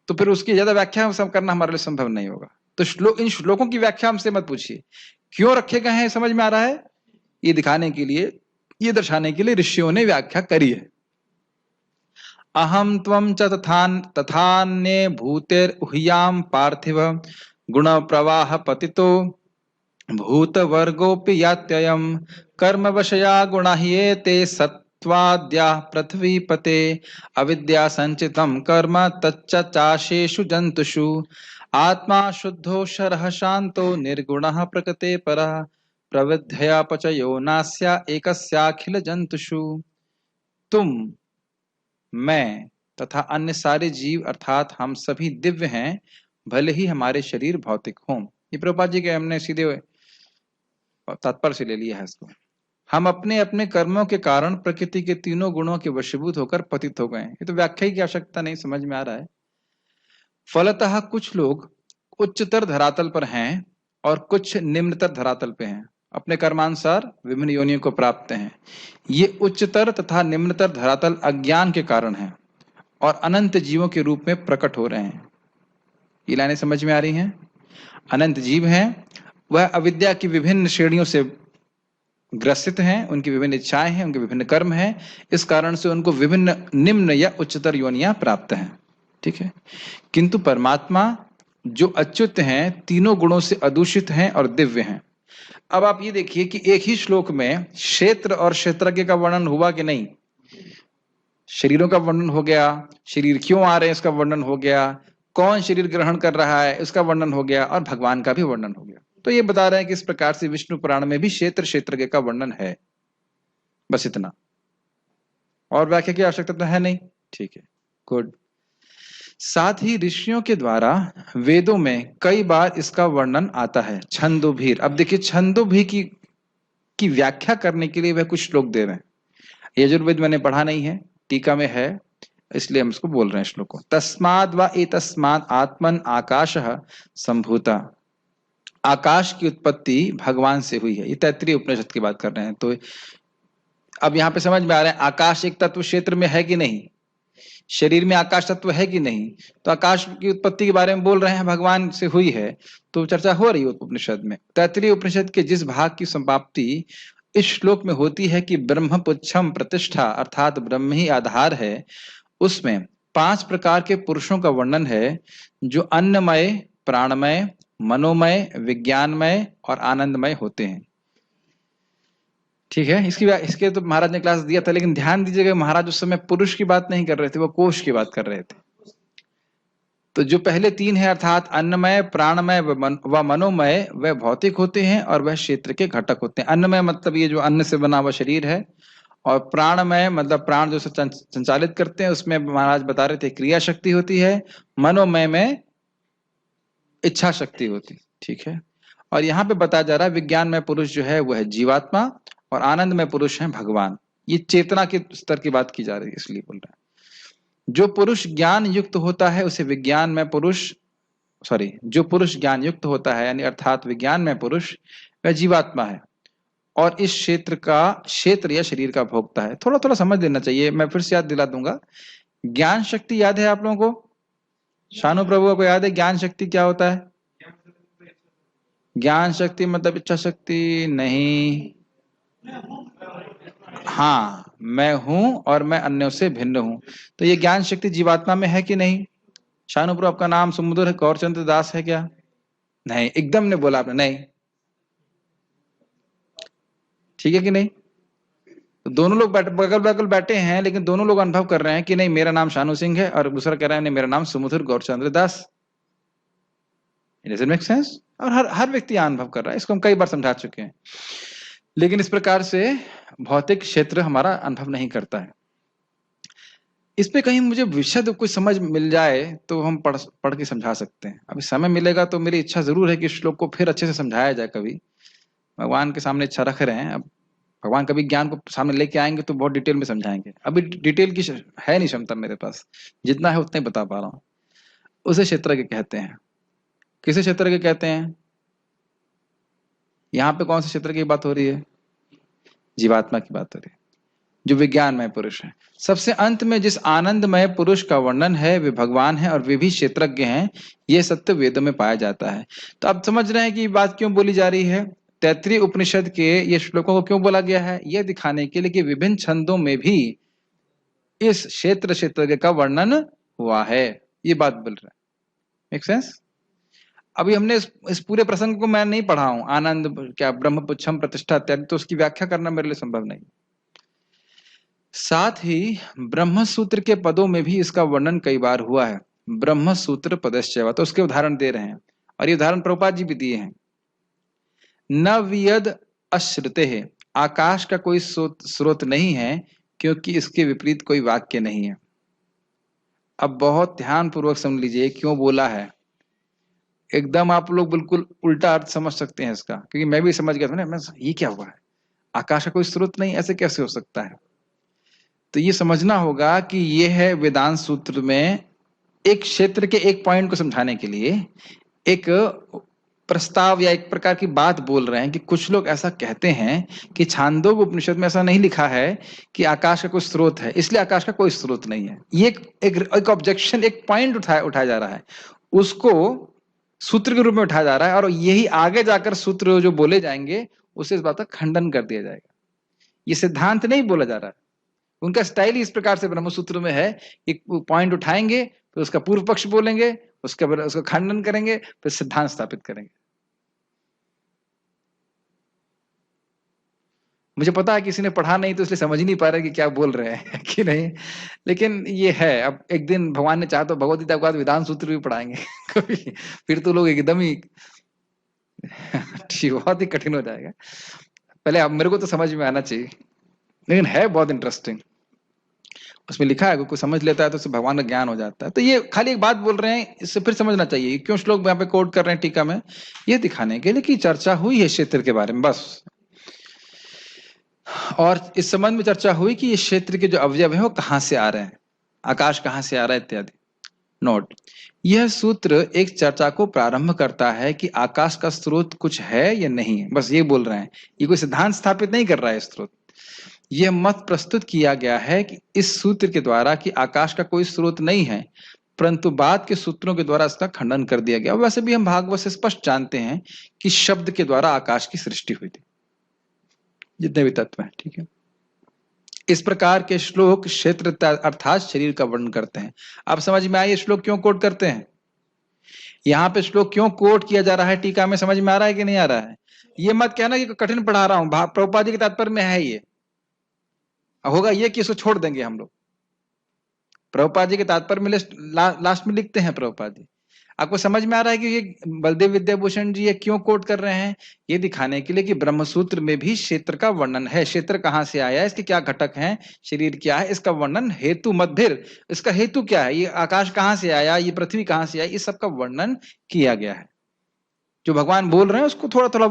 तो फिर उसकी ज्यादा व्याख्या करना हमारे लिए संभव नहीं होगा। तो इन श्लोकों की व्याख्या हमसे मत पूछिए, क्यों रखे गए हैं समझ में आ रहा है, ये दिखाने के लिए, ये दर्शाने के लिए ऋषियों ने व्याख्या करी है। अहम त्वं च तथान्ये भूतेर्हुयाम पार्थिव गुण प्रवाह पतितो भूत वर्गोपि यात्ययम् कर्मवशया गुणा ह्येते सत्त्वाद्या पृथ्वीपते अविद्या संचितं कर्म तच्च चाशेषु जन्तुषु आत्मा शुद्धो शरः शान्तो निर्गुणः प्रकृते परः प्रविद्यया पचयो नास्या एकस्याखिल जन्तुषु। तुम, मैं तथा अन्य सारे जीव अर्थात हम सभी दिव्य हैं, भले ही हमारे शरीर भौतिक हों। ये प्रभुपाद जी के हमने सीधे तात्पर्य से ले लिया है इसको। हम अपने अपने कर्मों के कारण प्रकृति के तीनों गुणों के वशीभूत होकर पतित हो गए हैं। ये तो व्याख्या की आवश्यकता नहीं, समझ में आ रहा है। फलतः कुछ लोग उच्चतर धरातल पर हैं और कुछ निम्नतर धरातल पे हैं, अपने कर्मानुसार विभिन्न योनियों को प्राप्त हैं। ये उच्चतर तथा निम्नतर धरातल अज्ञान के कारण हैं और अनंत जीवों के रूप में प्रकट हो रहे हैं। ये लाइनें समझ में आ रही हैं? अनंत जीव हैं, वह अविद्या की विभिन्न श्रेणियों से ग्रसित हैं, उनकी विभिन्न इच्छाएं हैं, उनके विभिन्न कर्म हैं, इस कारण से उनको विभिन्न निम्न या उच्चतर योनियां प्राप्त हैं। ठीक है, किंतु परमात्मा जो अच्युत हैं, तीनों गुणों से अदूषित हैं और दिव्य हैं। अब आप ये देखिए कि एक ही श्लोक में क्षेत्र और क्षेत्रज्ञ का वर्णन हुआ कि नहीं? शरीरों का वर्णन हो गया, शरीर क्यों आ रहे हैं इसका वर्णन हो गया, कौन शरीर ग्रहण कर रहा है इसका वर्णन हो गया, और भगवान का भी वर्णन हो गया। तो ये बता रहे हैं कि इस प्रकार से विष्णु पुराण में भी क्षेत्र क्षेत्रज्ञ का वर्णन है। बस इतना, और व्याख्या की आवश्यकता तो है नहीं। ठीक है, गुड। साथ ही ऋषियों के द्वारा वेदों में कई बार इसका वर्णन आता है। छंदोभीर, अब देखिए छंदोभी की व्याख्या करने के लिए वह कुछ श्लोक दे रहे हैं। यजुर्वेद मैंने पढ़ा नहीं है, टीका में है, इसलिए हम इसको बोल रहे हैं श्लोक को। तस्माद् वा एतस्मात् आत्मन आकाशः संभूता, आकाश की उत्पत्ति भगवान से हुई है। ये तैत्तिरीय उपनिषद की बात कर रहे हैं। तो अब यहाँ पे समझ में आ रहा है आकाश एक तत्व क्षेत्र में है कि नहीं, शरीर में आकाश तत्व है कि नहीं। तो आकाश की उत्पत्ति के बारे में बोल रहे हैं, भगवान से हुई है, तो चर्चा हो रही है उपनिषद में। तैत्तिरीय उपनिषद के जिस भाग की समाप्ति इस श्लोक में होती है कि ब्रह्म पुच्छम प्रतिष्ठा, अर्थात ब्रह्म ही आधार है, उसमें 5 प्रकार के पुरुषों का वर्णन है, जो अन्नमय, प्राणमय, मनोमय, विज्ञानमय और आनंदमय होते हैं। ठीक है, इसके तो महाराज ने क्लास दिया था, लेकिन ध्यान दीजिएगा महाराज उस समय पुरुष की बात नहीं कर रहे थे, वो कोश की बात कर रहे थे। तो जो पहले 3 है अर्थात अन्नमय, प्राणमय व मनोमय, वह भौतिक होते हैं और वह क्षेत्र के घटक होते हैं। अन्नमय मतलब ये जो अन्न से बना हुआ शरीर है, और प्राणमय मतलब प्राण जो संचालित करते हैं, उसमें महाराज बता रहे थे क्रिया शक्ति होती है। मनोमय में इच्छा शक्ति होती। ठीक है, और यहाँ पे बताया जा रहा है विज्ञान में पुरुष जो है वह है जीवात्मा और आनंद में पुरुष है भगवान। ये चेतना के स्तर की बात की जा रही है, इसलिए बोल रहा है। जो पुरुष ज्ञान युक्त होता है उसे विज्ञान में पुरुष, जो पुरुष ज्ञान युक्त होता है यानी अर्थात विज्ञान में पुरुष, वह जीवात्मा है और इस क्षेत्र या शरीर का भोक्ता है। थोड़ा थोड़ा समझ लेना चाहिए, मैं फिर से याद दिला दूंगा। ज्ञान शक्ति याद है आप लोगों को? शानु प्रभु को याद है ज्ञान शक्ति क्या होता है? ज्ञान शक्ति मतलब इच्छा शक्ति नहीं। हाँ, मैं हूं और मैं अन्यों से भिन्न हूं। तो ये ज्ञान शक्ति जीवात्मा में है कि नहीं? शानु प्रभु आपका नाम सुमुद्र गौरचंद्र दास है क्या? नहीं, एकदम ने बोला आपने नहीं। ठीक है कि नहीं? तो दोनों लोग बगल बगल बैठे हैं, लेकिन दोनों लोग अनुभव कर रहे हैं कि नहीं मेरा नाम शानू सिंह है, और दूसरा कह रहा है नहीं मेरा नाम सुमधुर गौरचंद्र दास। Make sense? और हर व्यक्ति अनुभव कर रहा है, इसको हम कई बार समझा चुके हैं। लेकिन इस प्रकार से भौतिक क्षेत्र हमारा अनुभव नहीं करता है। इस पे कहीं मुझे विशद कुछ समझ मिल जाए तो हम पढ़ के समझा सकते हैं। अभी समय मिलेगा तो मेरी इच्छा जरूर है कि श्लोक को फिर अच्छे से समझाया जाए। कभी भगवान के सामने इच्छा रख रहे हैं, अब भगवान कभी ज्ञान को सामने लेके आएंगे तो बहुत डिटेल में समझाएंगे। अभी डिटेल की है नहीं क्षमता मेरे पास, जितना है उतना ही बता पा रहा हूँ। उसे क्षेत्र के कहते हैं। किसे क्षेत्र के कहते हैं? यहाँ पे कौन से क्षेत्र की बात हो रही है? जीवात्मा की बात हो रही है, जो विज्ञानमय पुरुष है। सबसे अंत में जिस आनंदमय पुरुष का वर्णन है वे भगवान है और वे भी क्षेत्रज्ञ हैं। यह सत्य वेदों में पाया जाता है। तो आप समझ रहे हैं कि ये बात क्यों बोली जा रही है। तैत्तिरीय उपनिषद के ये श्लोकों को क्यों बोला गया है? यह दिखाने के लिए कि विभिन्न छंदों में भी इस क्षेत्रज्ञ का वर्णन हुआ है। ये बात बोल रहा है। Make sense? अभी हमने इस पूरे प्रसंग को मैं नहीं पढ़ा हूं, आनंद क्या ब्रह्मपुच्छम प्रतिष्ठा इत्यादि, तो उसकी व्याख्या करना मेरे लिए संभव नहीं। साथ ही ब्रह्म सूत्र के पदों में भी इसका वर्णन कई बार हुआ है। ब्रह्म सूत्र पदश्चैव, तो उसके उदाहरण दे रहे हैं, और ये उदाहरण प्रभुपाद जी भी दिए हैं। न वियद अश्रुते है, आकाश का कोई स्रोत नहीं है क्योंकि इसके विपरीत कोई वाक्य नहीं है। अब बहुत ध्यान पूर्वक समझ लीजिए क्यों बोला है। एकदम आप लोग बिल्कुल उल्टा अर्थ समझ सकते हैं इसका, क्योंकि मैं भी समझ गया था ना, ये क्या हुआ है, आकाश का कोई स्रोत नहीं, ऐसे कैसे हो सकता है। तो ये समझना होगा कि ये है वेदांत सूत्र में एक क्षेत्र के एक पॉइंट को समझाने के लिए एक प्रस्ताव या एक प्रकार की बात बोल रहे हैं कि कुछ लोग ऐसा कहते हैं कि छांदोग्य उपनिषद में ऐसा नहीं लिखा है कि आकाश का कोई स्रोत है, इसलिए आकाश का कोई स्रोत नहीं है। ये एक ऑब्जेक्शन, एक पॉइंट उठाया जा रहा है, उसको सूत्र के रूप में उठाया जा रहा है, और यही आगे जाकर सूत्र जो बोले जाएंगे उसे इस बात का खंडन कर दिया जाएगा। ये सिद्धांत नहीं बोला जा रहा है, उनका स्टाइल ही इस प्रकार से ब्रह्मसूत्र में है। एक पॉइंट उठाएंगे तो उसका पूर्व पक्ष बोलेंगे, उसका खंडन करेंगे, फिर सिद्धांत स्थापित करेंगे। मुझे पता है किसी ने पढ़ा नहीं तो इसलिए समझ ही नहीं पा रहे कि क्या बोल रहे हैं कि नहीं, लेकिन ये है। अब एक दिन भगवान ने चाहा तो भगवद गीता के बाद वेदांत सूत्र भी पढ़ाएंगे कभी, फिर तो लोग एकदम ही बहुत ही कठिन हो जाएगा। पहले अब मेरे को तो समझ में आना चाहिए, लेकिन है बहुत इंटरेस्टिंग। उसमें लिखा है कोई समझ लेता है तो उससे भगवान का ज्ञान हो जाता है। तो ये खाली एक बात बोल रहे हैं, इससे फिर समझना चाहिए क्यों श्लोक यहाँ पे कोट कर रहे हैं टीका में, ये दिखाने के लिए कि चर्चा हुई है क्षेत्र के बारे में बस। और इस संबंध में चर्चा हुई कि ये क्षेत्र के जो अवयव है वो कहाँ से आ रहे हैं, आकाश कहाँ से आ रहा है इत्यादि। नोट, यह सूत्र एक चर्चा को प्रारंभ करता है कि आकाश का स्रोत कुछ है या नहीं है, बस ये बोल रहे हैं। ये कोई सिद्धांत स्थापित नहीं कर रहा है स्रोत। यह मत प्रस्तुत किया गया है कि इस सूत्र के द्वारा कि आकाश का कोई स्रोत नहीं है, परंतु बाद के सूत्रों के द्वारा इसका खंडन कर दिया गया। वैसे भी हम भागवत से स्पष्ट जानते हैं कि शब्द के द्वारा आकाश की सृष्टि हुई थी, जितने भी तत्व हैं, ठीक है। इस प्रकार के श्लोक क्षेत्र अर्थात शरीर का वर्णन करते हैं। आप समझ में आए ये श्लोक क्यों कोट करते हैं, यहाँ पे श्लोक क्यों कोट किया जा रहा है, टीका में समझ में आ रहा है कि नहीं आ रहा है। ये मत कहना कि कठिन पढ़ा रहा हूं, प्रभुपाद जी के तात्पर्य में है ये। होगा ये कि इसको छोड़ देंगे हम लोग। प्रभुपाद जी के तात्पर्य में लास्ट में लिखते हैं प्रभुपाद जी। आपको समझ में आ रहा है कि ये बलदेव विद्याभूषण जी ये क्यों कोट कर रहे हैं, ये दिखाने के लिए कि ब्रह्मसूत्र में भी क्षेत्र का वर्णन है। क्षेत्र कहाँ से आया, इसके क्या घटक हैं, शरीर क्या है, इसका वर्णन हेतु मध्य, इसका हेतु क्या है, ये आकाश कहाँ से आया, ये पृथ्वी कहाँ से आई, इस सब का वर्णन किया गया है। जो भगवान बोल रहे हैं उसको थोड़ा थोड़ा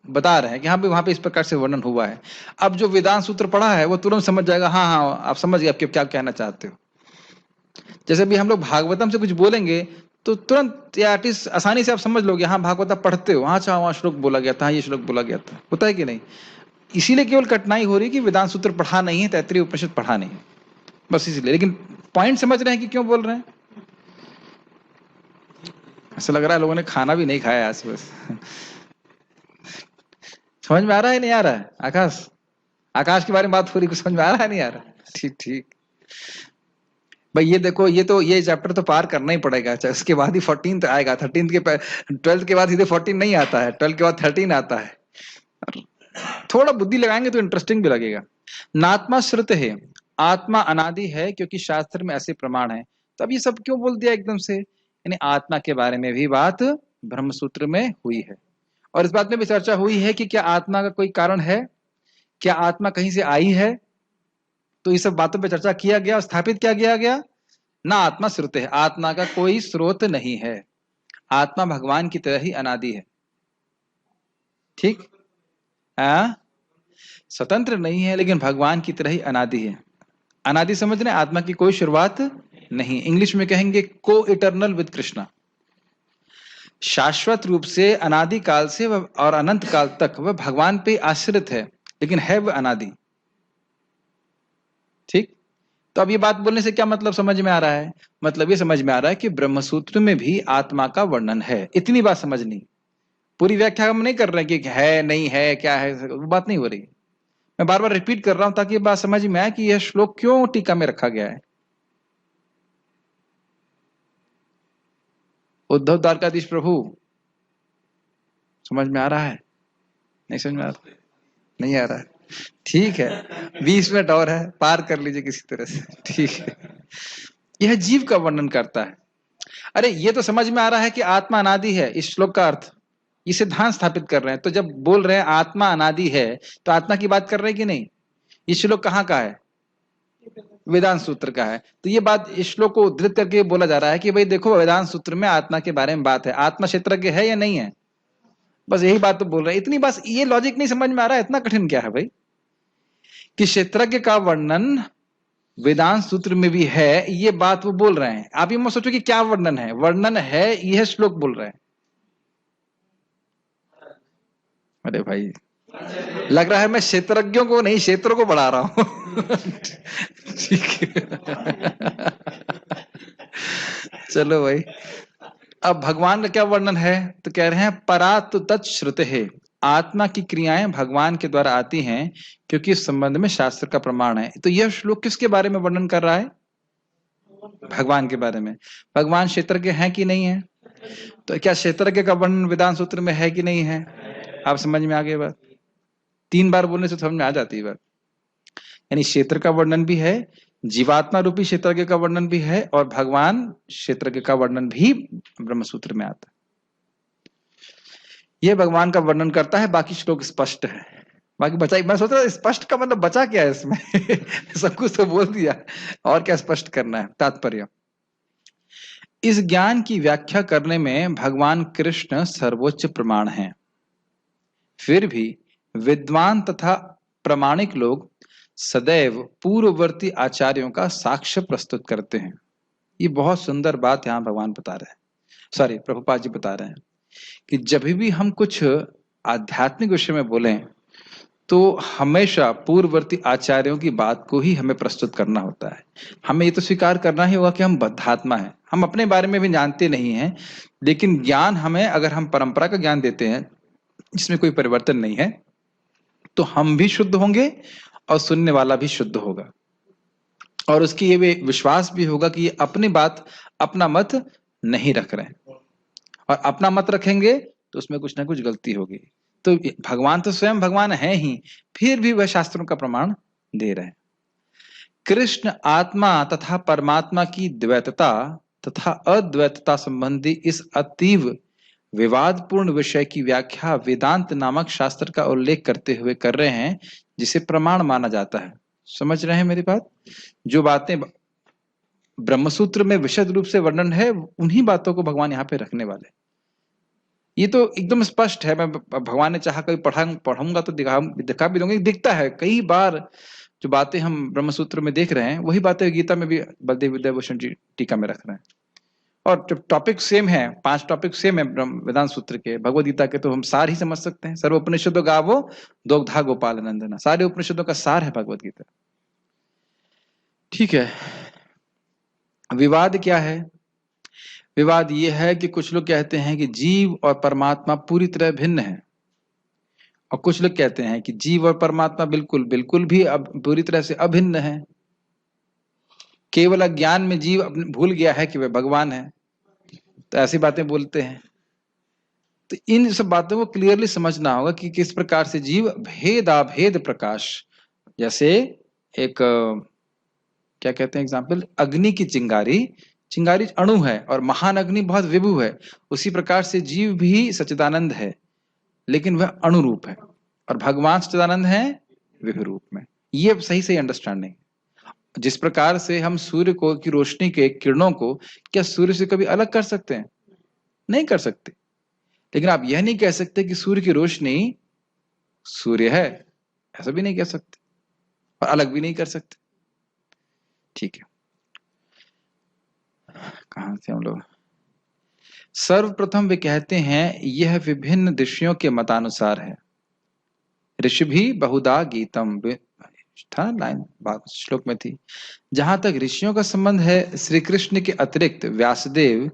बता रहे हैं कि हाँ वहां पे इस प्रकार से वर्णन हुआ है। अब जो वेदांत सूत्र पढ़ा है वो तुरंत समझ जाएगा, हाँ हाँ आप समझ गए, आप क्या कहना चाहते हो। जैसे भी हम लोग भागवतम से कुछ बोलेंगे तो तुरंत या एटलीस्ट आसानी से आप समझ लोगे, हाँ भागवत आप पढ़ते हो, हाँ वहाँ श्लोक बोला गया था, ये श्लोक बोला गया था, होता है कि नहीं। इसीलिए केवल कठिनाई हो रही कि वेदांत सूत्र पढ़ा नहीं है, तैत्तिरीय उपनिषद पढ़ा नहीं है, बस इसीलिए। लेकिन पॉइंट समझ रहे हैं कि क्यों बोल रहे हैं। ऐसा लग रहा है लोगों ने खाना भी नहीं खाया आज बस। समझ में आ रहा है नहीं आ रहा है। आकाश के बारे में बात हो रही, कुछ समझ में आ रहा है नहीं आ रहा। ठीक ठीक भाई, ये देखो, ये चैप्टर तो पार करना ही पड़ेगा। उसके बाद ही 14th आएगा। 13th के 12th के बाद सीधे 14 नहीं आता है, 12 के बाद 13 आता है। थोड़ा बुद्धि लगाएंगे तो इंटरेस्टिंग भी लगेगा। नात्मा श्रुत है, आत्मा अनादि है क्योंकि शास्त्र में ऐसे प्रमाण है। तो अब ये सब क्यों बोल दिया एकदम से? यानी आत्मा के बारे में भी बात ब्रह्म सूत्र में हुई है, और इस बात में भी चर्चा हुई है कि क्या आत्मा का कोई कारण है, क्या आत्मा कहीं से आई है। तो ये सब बातों पे चर्चा किया गया और स्थापित क्या किया गया? ना आत्मा श्रुत है, आत्मा का कोई स्रोत नहीं है, आत्मा भगवान की तरह ही अनादि है। ठीक है, स्वतंत्र नहीं है लेकिन भगवान की तरह ही अनादि है। अनादि समझ रहे हैं, आत्मा की कोई शुरुआत नहीं, इंग्लिश में कहेंगे को इटर्नल विद कृष्णा। शाश्वत रूप से अनादि काल से वह और अनंत काल तक वह भगवान पे आश्रित है, लेकिन है वह अनादि। ठीक, तो अब ये बात बोलने से क्या मतलब समझ में आ रहा है? मतलब ये समझ में आ रहा है कि ब्रह्मसूत्र में भी आत्मा का वर्णन है, इतनी बात समझनी। पूरी व्याख्या हम नहीं कर रहे कि है नहीं है क्या है, वो बात नहीं हो रही। मैं बार बार रिपीट कर रहा हूं ताकि ये बात समझ में आए कि यह श्लोक क्यों टीका में रखा गया है। उद्धव द्वारकाधीश प्रभु, समझ में आ रहा है? नहीं समझ में आ रहा? नहीं आ रहा है, ठीक है, 20 मिनट और है, पार कर लीजिए किसी तरह से। ठीक है, यह जीव का वर्णन करता है। अरे ये तो समझ में आ रहा है कि आत्मा अनादि है, इस श्लोक का अर्थ ये सिद्धांत स्थापित कर रहे हैं। तो जब बोल रहे हैं आत्मा अनादि है तो आत्मा की बात कर रहे हैं कि नहीं? ये श्लोक कहाँ का है? वेदांत सूत्र का है। तो ये बात इस श्लोक को उद्धृत करके बोला जा रहा है कि भाई देखो, वेदांत सूत्र में आत्मा के बारे में बात है, आत्मा क्षेत्रज्ञ है या नहीं है, बस यही बात तो बोल रहे हैं। इतनी बस ये लॉजिक नहीं समझ में आ रहा है, इतना कठिन क्या है भाई? कि क्षेत्रज्ञ का वर्णन वेदांत सूत्र में भी है, ये बात वो बोल रहे हैं। आप ये मत सोचो कि क्या वर्णन है, वर्णन है यह श्लोक बोल रहे हैं। अरे भाई, लग रहा है मैं क्षेत्रज्ञों को नहीं क्षेत्रों को बढ़ा रहा हूं। ठीक है, चलो भाई। अब भगवान का क्या वर्णन है? तो कह रहे हैं परात तत्श्रुते है, आत्मा की क्रियाएं भगवान के द्वारा आती हैं क्योंकि इस संबंध में शास्त्र का प्रमाण है। तो यह श्लोक किसके बारे में वर्णन कर रहा है? भगवान के बारे में। भगवान क्षेत्रज्ञ हैं कि नहीं है? तो क्या क्षेत्रज्ञ का वर्णन वेदांत सूत्र में है कि नहीं है? आप समझ में आ गई बात? 3 बार बोलने से समझ में आ जाती है बात। यानी क्षेत्र का वर्णन भी है, जीवात्मा रूपी क्षेत्रज्ञ का वर्णन भी है, और भगवान क्षेत्रज्ञ का वर्णन भी ब्रह्मसूत्र में आता है। यह भगवान का वर्णन करता है, बाकी श्लोक स्पष्ट है। बाकी बचा, मैं सोच रहा स्पष्ट का मतलब बचा क्या है इसमें? सब कुछ तो बोल दिया, और क्या स्पष्ट करना है? तात्पर्य, इस ज्ञान की व्याख्या करने में भगवान कृष्ण सर्वोच्च प्रमाण हैं। फिर भी विद्वान तथा प्रामाणिक लोग सदैव पूर्ववर्ती आचार्यों का साक्ष्य प्रस्तुत करते हैं। ये बहुत सुंदर बात यहां भगवान बता रहे हैं, सॉरी प्रभुपाद जी बता रहे हैं कि जब भी हम कुछ आध्यात्मिक विषय में बोलें तो हमेशा पूर्ववर्ती आचार्यों की बात को ही हमें प्रस्तुत करना होता है। हमें ये तो स्वीकार करना ही होगा कि हम बद्धात्मा हैं, हम अपने बारे में भी जानते नहीं हैं, लेकिन ज्ञान हमें, अगर हम परंपरा का ज्ञान देते हैं जिसमें कोई परिवर्तन नहीं है, तो हम भी शुद्ध होंगे और सुनने वाला भी शुद्ध होगा, और उसकी ये विश्वास भी होगा कि ये अपनी बात, अपना मत नहीं रख रहे हैं, और अपना मत रखेंगे तो उसमें कुछ ना कुछ गलती होगी। तो भगवान तो स्वयं भगवान है ही, फिर भी वह शास्त्रों का प्रमाण दे रहे हैं। कृष्ण आत्मा तथा परमात्मा की द्वैतता तथा अद्वैतता संबंधी इस अतीव विवादपूर्ण विषय की व्याख्या वेदांत नामक शास्त्र का उल्लेख करते हुए कर रहे हैं, जिसे प्रमाण माना जाता है। समझ रहे हैं मेरी बात? जो बातें ब्रह्मसूत्र में विशद रूप से वर्णन है, उन्हीं बातों को भगवान यहाँ पे रखने वाले। ये तो एकदम स्पष्ट है। मैं, भगवान ने चाहा कभी पढ़ूंगा तो दिखा भी दूंगा, दिखता है कई बार। जो बातें हम ब्रह्मसूत्र में देख रहे हैं वही बातें गीता में भी बलदेव विद्याभूषण जी टीका में रख रहे हैं। और जब टॉपिक सेम है, 5 टॉपिक सेम है वेदांत सूत्र के, भगवद गीता के, तो हम सार ही समझ सकते हैं। सर्व उपनिषदों गावो दोग्धा गोपाल नंदना, सारे उपनिषदों का सार है भगवद गीता। ठीक है, विवाद क्या है? विवाद यह है कि कुछ लोग कहते हैं कि जीव और परमात्मा पूरी तरह भिन्न है, और कुछ लोग कहते हैं कि जीव और परमात्मा बिल्कुल बिल्कुल भी अब पूरी तरह से अभिन्न है। केवल अज्ञान में जीव भूल गया है कि वह भगवान है, तो ऐसी बातें बोलते हैं। तो इन सब बातों को क्लियरली समझना होगा कि किस प्रकार से जीव भेदाभेद प्रकाश, जैसे एक क्या कहते हैं एग्जाम्पल, अग्नि की चिंगारी, चिंगारी अणु है और महान अग्नि बहुत विभु है, उसी प्रकार से जीव भी सच्चिदानंद है लेकिन वह अणुरूप है और भगवान सच्चिदानंद है विभु रूप में। ये सही सही अंडरस्टैंडिंग। जिस प्रकार से हम सूर्य को की रोशनी के किरणों को क्या सूर्य से कभी अलग कर सकते हैं? नहीं कर सकते। लेकिन आप यह नहीं कह सकते कि सूर्य की रोशनी सूर्य है, ऐसा भी नहीं कह सकते और अलग भी नहीं कर सकते। ठीक है, कहां से हम लोग? सर्वप्रथम वे कहते हैं यह विभिन्न ऋषियों के मतानुसार है। ऋषि भी बहुधा गीतम था, लाइन श्लोक में थी। जहां तक ऋषियों का संबंध है, श्री कृष्ण के अतिरिक्त व्यासदेव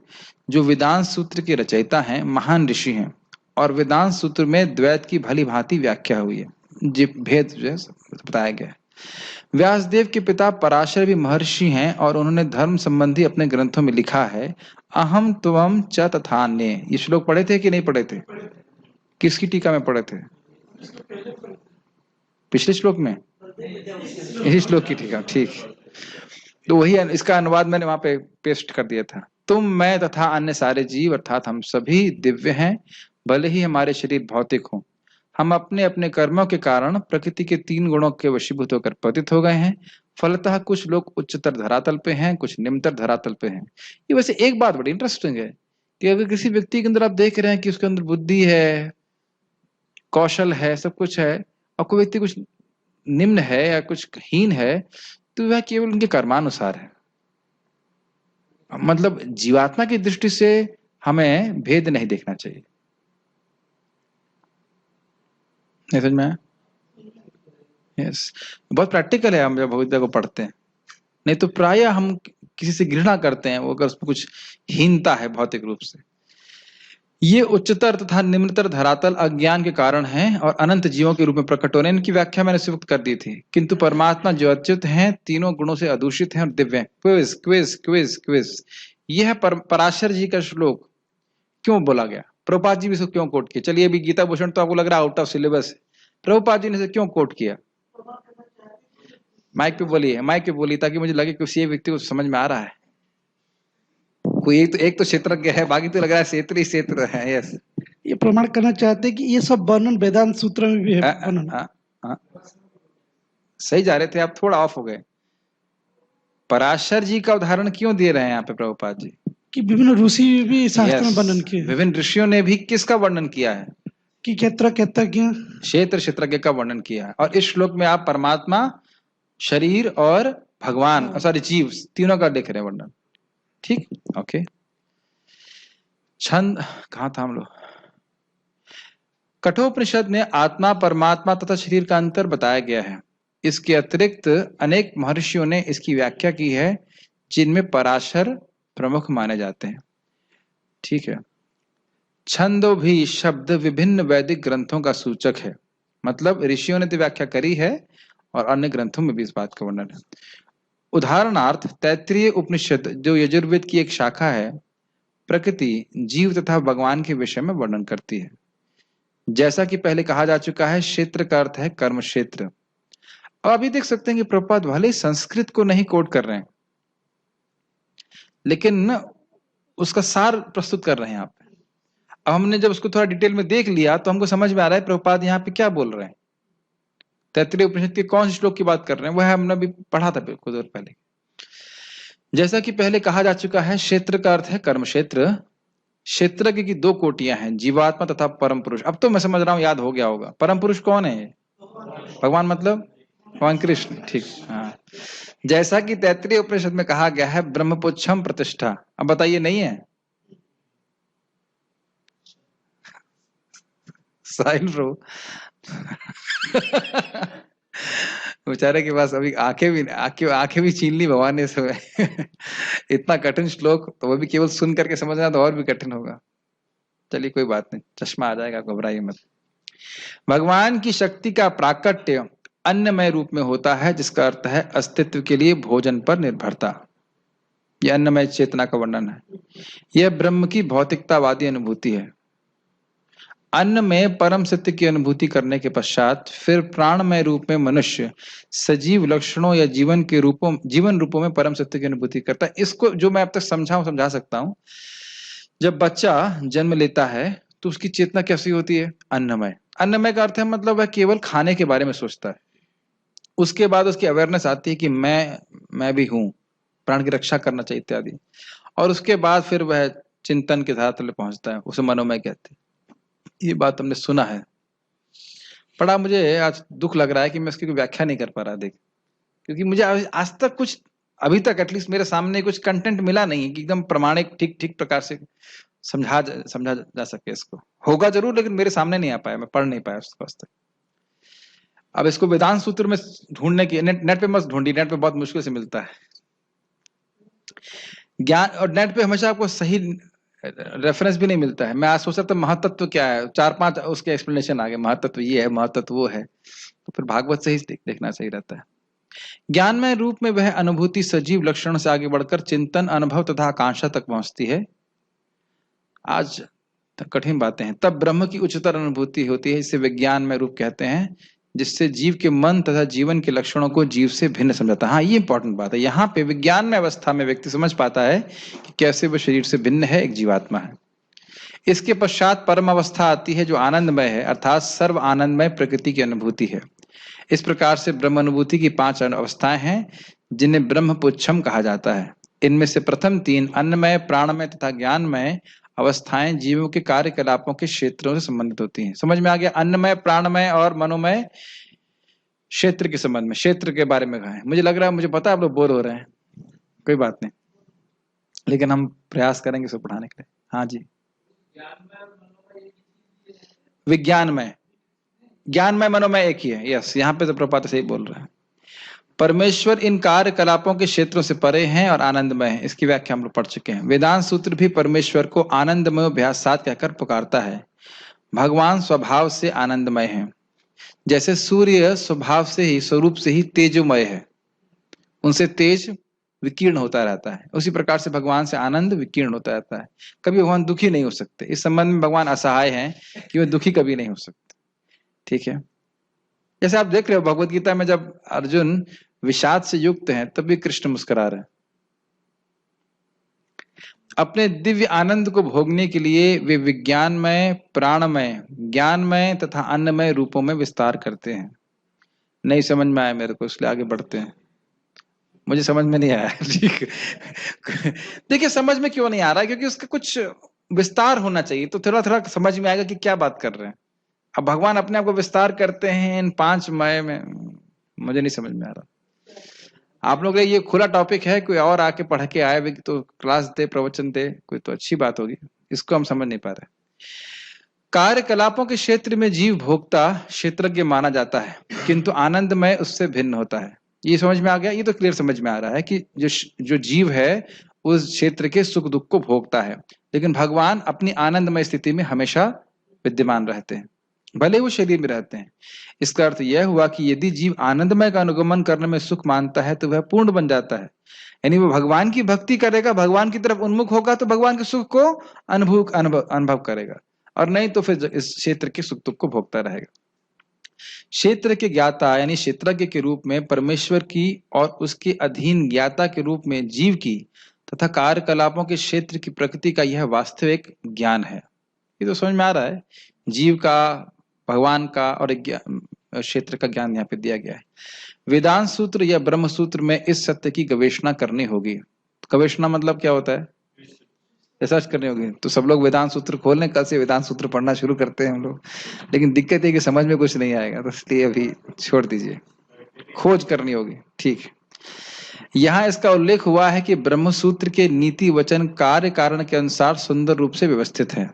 जो वेदांत सूत्र के रचयिता हैं, महान ऋषि हैं और वेदांत सूत्र में द्वैत की भली भांति व्याख्या हुई है, जी भेद जो है बताया गया है। व्यासदेव के पिता पराशर भी महर्षि हैं और उन्होंने धर्म संबंधी अपने ग्रंथों में लिखा है, अहम त्वम च तथान्ये। ये श्लोक पढ़े थे कि नहीं पढ़े थे? किसकी टीका में पढ़े थे? पिछले श्लोक में, इसी श्लोक की टीका। ठीक, तो वही इसका अनुवाद मैंने वहां पे पेस्ट कर दिया था। तुम, मैं तथा अन्य सारे जीव अर्थात हम सभी दिव्य हैं, भले ही हमारे शरीर भौतिक हों। हम अपने अपने कर्मों के कारण प्रकृति के 3 गुणों के वशीभूत होकर पतित हो गए हैं। फलतः कुछ लोग उच्चतर धरातल पे हैं, कुछ निम्नतर धरातल पे हैं। ये वैसे एक बात बड़ी इंटरेस्टिंग है कि अगर किसी व्यक्ति के अंदर आप देख रहे हैं कि उसके अंदर बुद्धि है, कौशल है, सब कुछ है, और कोई व्यक्ति कुछ निम्न है या कुछ हीन है, तो वह केवल उनके कर्मानुसार है। मतलब जीवात्मा की दृष्टि से हमें भेद नहीं देखना चाहिए। नहीं समझ में आया? यस, बहुत प्रैक्टिकल है हम जब भगवद्गीता को पढ़ते हैं। नहीं तो प्रायः हम किसी से घृणा करते हैं वो अगर उसमें कुछ हीनता है भौतिक रूप से। ये उच्चतर तथा निम्नतर धरातल अज्ञान के कारण हैं और अनंत जीवों के रूप में प्रकट हो रहे हैं। इनकी व्याख्या मैंने सुक्त कर दी थी। किंतु परमात्मा जो अच्युत हैं, तीनों गुणों से अदूषित हैं और दिव्य हैं। क्विज क्विज क्विज क्विज, यह पराशर जी का श्लोक क्यों बोला गया? प्रभुपाद जी भी इसको क्यों कोट किया? चलिए अभी गीता भूषण तो आपको लग रहा है आउट ऑफ सिलेबस है, प्रभुपाद जी ने इसे क्यों कोट किया? माइक पे बोलिए, माइक पे बोलिए, ताकि मुझे लगे कि उसी व्यक्ति को समझ में आ रहा है। कोई एक तो क्षेत्रज्ञ है, बाकी तो लग रहा है क्षेत्र है। यस, ये प्रमाण करना चाहते हैं कि ये सब वर्णन वेदांत सूत्र में भी है। सही जा रहे थे आप, थोड़ा ऑफ हो गए। पराशर जी का उदाहरण क्यों दे रहे हैं यहाँ पे प्रभुपाद जी? कि विभिन्न ऋषि भी शास्त्र में वर्णन किए। विभिन्न ऋषियों ने भी किसका वर्णन किया है? कि क्षेत्रज्ञ का वर्णन किया है। और इस श्लोक में आप परमात्मा, शरीर और भगवान, सॉरी जीव, तीनों का देख रहे हैं वर्णन। ठीक, ओके। छंद कहां था हम लोग? कठोपनिषद में आत्मा, परमात्मा तथा शरीर का अंतर बताया गया है। इसके अतिरिक्त अनेक महर्षियों ने इसकी व्याख्या की है, जिनमें पराशर प्रमुख माने जाते हैं। ठीक है। छंदो भी शब्द विभिन्न वैदिक ग्रंथों का सूचक है। मतलब ऋषियों ने तो व्याख्या करी है और अन्य ग्रंथों में भी इस बात का वर्णन है। उदाहरणार्थ तैत्तिरीय उपनिषद जो यजुर्वेद की एक शाखा है, प्रकृति, जीव तथा भगवान के विषय में वर्णन करती है। जैसा कि पहले कहा जा चुका है, क्षेत्र का अर्थ है कर्म क्षेत्र। अब अभी देख सकते हैं कि प्रभुपाद भले संस्कृत को नहीं कोट कर रहे हैं, लेकिन उसका सार प्रस्तुत कर रहे हैं यहाँ पे। अब हमने जब उसको थोड़ा डिटेल में देख लिया तो हमको समझ में आ रहा है प्रभुपाद यहाँ पे क्या बोल रहे हैं। तैत्तिरीय उपनिषद के कौन से श्लोक की बात कर रहे हैं, वह हमने भी पढ़ा था कुछ देर पहले। जैसा कि पहले कहा जा चुका है, क्षेत्र का अर्थ है कर्म क्षेत्र। क्षेत्रज्ञ की 2 कोटियां हैं, जीवात्मा तथा परम पुरुष। अब तो मैं समझ रहा हूं, याद हो गया होगा। परम पुरुष कौन है? भगवान, मतलब भगवान कृष्ण। ठीक, हाँ। जैसा कि तैत्तिरीय उपनिषद में कहा गया है, ब्रह्मपुच्छम प्रतिष्ठा। अब बताइए, नहीं है? साहिल ब्रो बेचारे के पास अभी आंखें भी छीन ली भगवान ने सब इतना कठिन श्लोक, तो वो भी केवल सुन करके समझना तो और भी कठिन होगा। चलिए कोई बात नहीं, चश्मा आ जाएगा, घबराइए मत। भगवान की शक्ति का प्राकट्य अन्नमय रूप में होता है, जिसका अर्थ है अस्तित्व के लिए भोजन पर निर्भरता। यह अन्नमय चेतना का वर्णन है। यह ब्रह्म की भौतिकतावादी अनुभूति है। अन्न में परम सत्य की अनुभूति करने के पश्चात फिर प्राणमय रूप में मनुष्य सजीव लक्षणों या जीवन रूपों में परम सत्य की अनुभूति करता है। इसको जो मैं अब तक समझा सकता हूं। जब बच्चा जन्म लेता है तो उसकी चेतना कैसी होती है? अन्नमय। अन्नमय का अर्थ है मतलब वह केवल खाने के बारे में सोचता है। उसके बाद उसकी अवेयरनेस आती है कि मैं भी हूं, प्राण की रक्षा करना चाहिए इत्यादि। और उसके बाद फिर वह चिंतन के धारा तले पहुंचता है, उसे मनोमय कहते हैं। ये बात हमने सुना है, पढ़ा। मुझे आज दुख लग रहा है कि मैं इसकी कोई व्याख्या नहीं कर पा रहा, देख, क्योंकि मुझे आज तक कुछ, अभी तक एटलीस्ट मेरे सामने कुछ कंटेंट मिला नहीं कि एकदम प्रमाणिक ठीक प्रकार से समझा जा सके। इसको होगा जरूर, लेकिन मेरे सामने नहीं आ पाया, मैं पढ़ नहीं पाया उसको आज तक। अब इसको वेदांत सूत्र में ढूंढने की, नेट पे मत ढूंढिए, नेट पे बहुत मुश्किल से मिलता है ज्ञान, और नेट पे हमेशा आपको सही रेफरेंस भी नहीं मिलता है। मैं आज सोच रहा था महतत्व क्या है, 4-5 उसके एक्सप्लेनेशन आ गए, महतत्व ये है, महतत्व वो है। तो फिर भागवत से ही देखना सही रहता है। ज्ञानमय रूप में वह अनुभूति सजीव लक्षण से आगे बढ़कर चिंतन, अनुभव तथा आकांक्षा तक पहुंचती है। आज कठिन बातें हैं। तब ब्रह्म की उच्चतर अनुभूति होती है, इसे विज्ञान में रूप कहते हैं, जिससे जीव के मन तथा जीवन के लक्षणों को जीव से भिन्न समझाता है। हाँ, ये इंपॉर्टेंट बात है। यहाँ पे विज्ञान में अवस्था में व्यक्ति समझ पाता है कि कैसे वह शरीर से भिन्न है, एक जीवात्मा है। इसके पश्चात परम अवस्था आती है जो आनंदमय है, अर्थात सर्व आनंदमय प्रकृति की अनुभूति है। इस प्रकार से ब्रह्म अनुभूति की 5 अवस्थाएं हैं, जिन्हें ब्रह्मपुच्छम कहा जाता है। इनमें से प्रथम 3 अन्नमय, प्राणमय तथा ज्ञानमय अवस्थाएं जीवों के कार्यकलापों के क्षेत्रों से संबंधित होती हैं। समझ में आ गया? अन्नमय, प्राणमय और मनोमय क्षेत्र के संबंध में, क्षेत्र के बारे में कहा है। मुझे लग रहा है, मुझे पता है आप लोग बोर हो रहे हैं, कोई बात नहीं, लेकिन हम प्रयास करेंगे इसको पढ़ाने के लिए। हाँ जी, विज्ञानमय, ज्ञानमय, मनोमय एक ही है। यस, यहाँ पे तो प्रपात सही बोल रहे हैं। परमेश्वर इन कार्यकलापों के क्षेत्रों से परे हैं और आनंदमय है। इसकी व्याख्या हम लोग पढ़ चुके हैं। वेदांत सूत्र भी परमेश्वर को आनंदमय अभ्यासात कहकर पुकारता है। भगवान स्वभाव से आनंदमय है, जैसे सूर्य स्वभाव से ही, स्वरूप से ही तेजोमय है, उनसे तेज विकीर्ण होता रहता है, उसी प्रकार से भगवान से आनंद विकीर्ण होता रहता है। कभी भगवान दुखी नहीं हो सकते। इस संबंध में भगवान असहाय हैं कि वे दुखी कभी नहीं हो सकते। ठीक है, जैसे आप देख रहे हो भगवत गीता में जब अर्जुन विषाद से युक्त हैं, तब भी कृष्ण मुस्कुरा रहे हैं। अपने दिव्य आनंद को भोगने के लिए वे विज्ञानमय, प्राणमय, ज्ञानमय तथा अन्नमय रूपों में विस्तार करते हैं। नहीं समझ में आया मेरे को, इसलिए आगे बढ़ते हैं। मुझे समझ में नहीं आया। ठीक, देखिए समझ में क्यों नहीं आ रहा है, क्योंकि उसका कुछ विस्तार होना चाहिए, तो थोड़ा थोड़ा समझ में आएगा कि क्या बात कर रहे हैं। अब भगवान अपने आप को विस्तार करते हैं इन 5 मय में, मुझे नहीं समझ में आ रहा। आप लोग ये खुला टॉपिक है, कोई और आके पढ़ के आए तो क्लास दे, प्रवचन दे, कोई तो अच्छी बात होगी। इसको हम समझ नहीं पा रहे। कार्यकलापों के क्षेत्र में जीव भोक्ता क्षेत्रज्ञ माना जाता है, किंतु आनंदमय उससे भिन्न होता है। ये समझ में आ गया? ये तो क्लियर समझ में आ रहा है कि जो जीव है उस क्षेत्र के सुख दुख को भोगता है, लेकिन भगवान अपनी आनंदमय स्थिति में हमेशा विद्यमान रहते हैं, भले वो शरीर में रहते हैं। इसका अर्थ यह हुआ कि यदि जीव आनंदमय का अनुगमन करने में सुख मानता है तो वह पूर्ण बन जाता है, यानी वो भगवान की भक्ति करेगा, भगवान की तरफ उन्मुख होगा तो भगवान के सुख को अनुभव करेगा, और नहीं तो फिर इस क्षेत्र के सुख दुख को भोगता रहेगा। क्षेत्र के ज्ञाता यानी क्षेत्रज्ञ के रूप में परमेश्वर की और उसके अधीन ज्ञाता के रूप में जीव की तथा कार्यकलापों के क्षेत्र की प्रकृति का यह वास्तविक ज्ञान है। ये तो समझ में आ रहा है, जीव का, भगवान का और एक क्षेत्र का ज्ञान यहाँ पे दिया गया है। वेदांत सूत्र या ब्रह्म सूत्र में इस सत्य की गवेषणा करनी होगी। गवेषणा मतलब क्या होता है? रिसर्च करनी होगी। तो सब लोग वेदांत सूत्र खोल लें, कल से वेदांत सूत्र पढ़ना शुरू करते हैं हम लोग। लेकिन दिक्कत है कि समझ में कुछ नहीं आएगा, तो इसलिए अभी छोड़ दीजिए, खोज करनी होगी। ठीक है, यहाँ इसका उल्लेख हुआ है कि ब्रह्म सूत्र के नीति वचन कार्य कारण के अनुसार सुंदर रूप से व्यवस्थित है।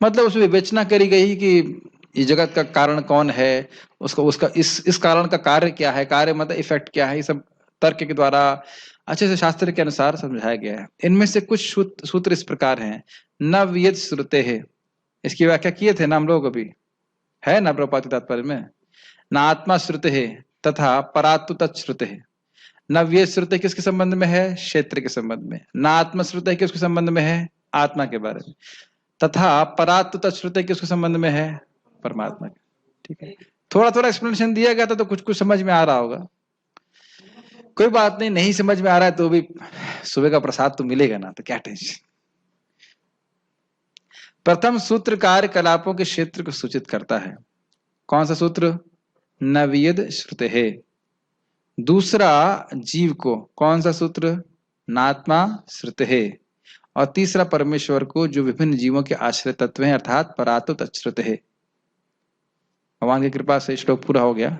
मतलब उसमें विवेचना करी गई कि इस जगत का कारण कौन है, उसका इस कारण का कार्य क्या है, कार्य मतलब इफेक्ट क्या है, ये सब तर्क के द्वारा अच्छे से शास्त्र के अनुसार समझाया गया है। इनमें से कुछ सूत्र इस प्रकार हैं। न वियत श्रुते है, इसकी व्याख्या किए थे ना हम लोग, अभी है ना प्रपात तात्पर्य में। न आत्मा श्रुते है तथा परात्तु तत्श्रुते है। न व्यय श्रुते किसके संबंध में है? क्षेत्र के संबंध में। न आत्मा श्रुते किसके संबंध में है? आत्मा के बारे में। तथा परात्व तच्छ्रुते किसके संबंध में है? परमात्मा के। ठीक है, थोड़ा थोड़ा एक्सप्लेनेशन दिया गया था तो कुछ कुछ समझ में आ रहा होगा। कोई बात नहीं, नहीं समझ में आ रहा है तो भी सुबह का प्रसाद तो मिलेगा ना, तो क्या टेंशन। प्रथम सूत्र कार्यकलापों के क्षेत्र को सूचित करता है। कौन सा सूत्र? नवियद श्रुते है। दूसरा जीव को, कौन सा सूत्र? नात्मा श्रुते है। और तीसरा परमेश्वर को, जो विभिन्न जीवों के आश्रय तत्व हैं, अर्थात परातो तच्छ्रुते है। भगवान की कृपा से श्लोक पूरा हो गया।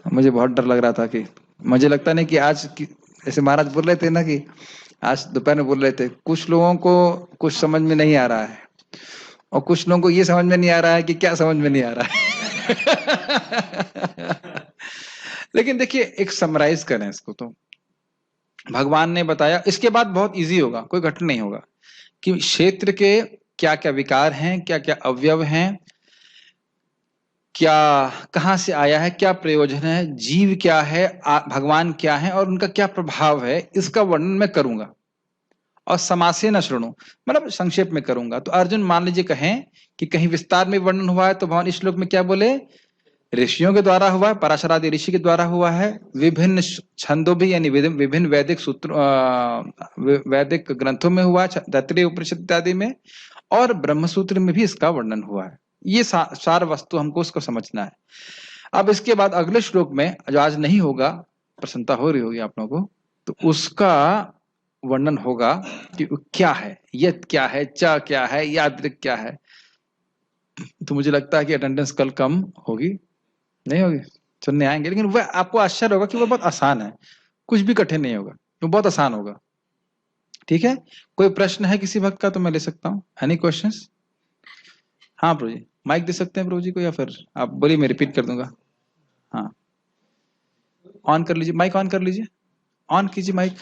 मुझे बहुत डर लग रहा था कि, मुझे लगता नहीं कि आज ऐसे महाराज बोल रहे थे ना कि आज दोपहर में बोल रहे थे, कुछ लोगों को कुछ समझ में नहीं आ रहा है और कुछ लोगों को ये समझ में नहीं आ रहा है कि क्या समझ में नहीं आ रहा है। लेकिन देखिए, एक समराइज करें इसको तो भगवान ने बताया। इसके बाद बहुत इजी होगा, कोई कठिन नहीं होगा कि क्षेत्र के क्या क्या विकार हैं, क्या क्या अवयव हैं, क्या कहां से आया है, क्या प्रयोजन है, जीव क्या है, भगवान क्या है और उनका क्या प्रभाव है, इसका वर्णन मैं करूंगा। और समासेन शृणु, मतलब संक्षेप में करूंगा। तो अर्जुन मान लीजिए कहें कि कहीं विस्तार में वर्णन हुआ है तो भगवान इस श्लोक में क्या बोले? ऋषियों के द्वारा हुआ है, पराशर आदि ऋषि के द्वारा हुआ है, विभिन्न छंदों भी यानी विभिन्न वैदिक सूत्र वैदिक ग्रंथों में हुआ है, तैत्तिरीय उपनिषद इत्यादि में, और ब्रह्मसूत्र में भी इसका वर्णन हुआ है। ये सार वस्तु हमको उसको समझना है। अब इसके बाद अगले श्लोक में, जो आज नहीं होगा, प्रसन्नता हो रही होगी आप लोगों को, तो उसका वर्णन होगा कि क्या है, यत क्या है, च क्या है, यादृक क्या है। तो मुझे लगता है कि अटेंडेंस कल कम होगी, नहीं होगी, सुनने आएंगे, लेकिन वह आपको आश्चर्य होगा कि वो बहुत आसान है, कुछ भी कठिन नहीं होगा, वो बहुत आसान होगा। ठीक है, कोई प्रश्न है किसी भक्त का तो मैं ले सकता हूँ। Any questions? हाँ प्रभु जी, माइक दे सकते हैं प्रभु जी को, या फिर आप बोलिए, मैं रिपीट कर दूंगा। हाँ, ऑन कर लीजिए, माइक ऑन कर लीजिए, ऑन कीजिए माइक।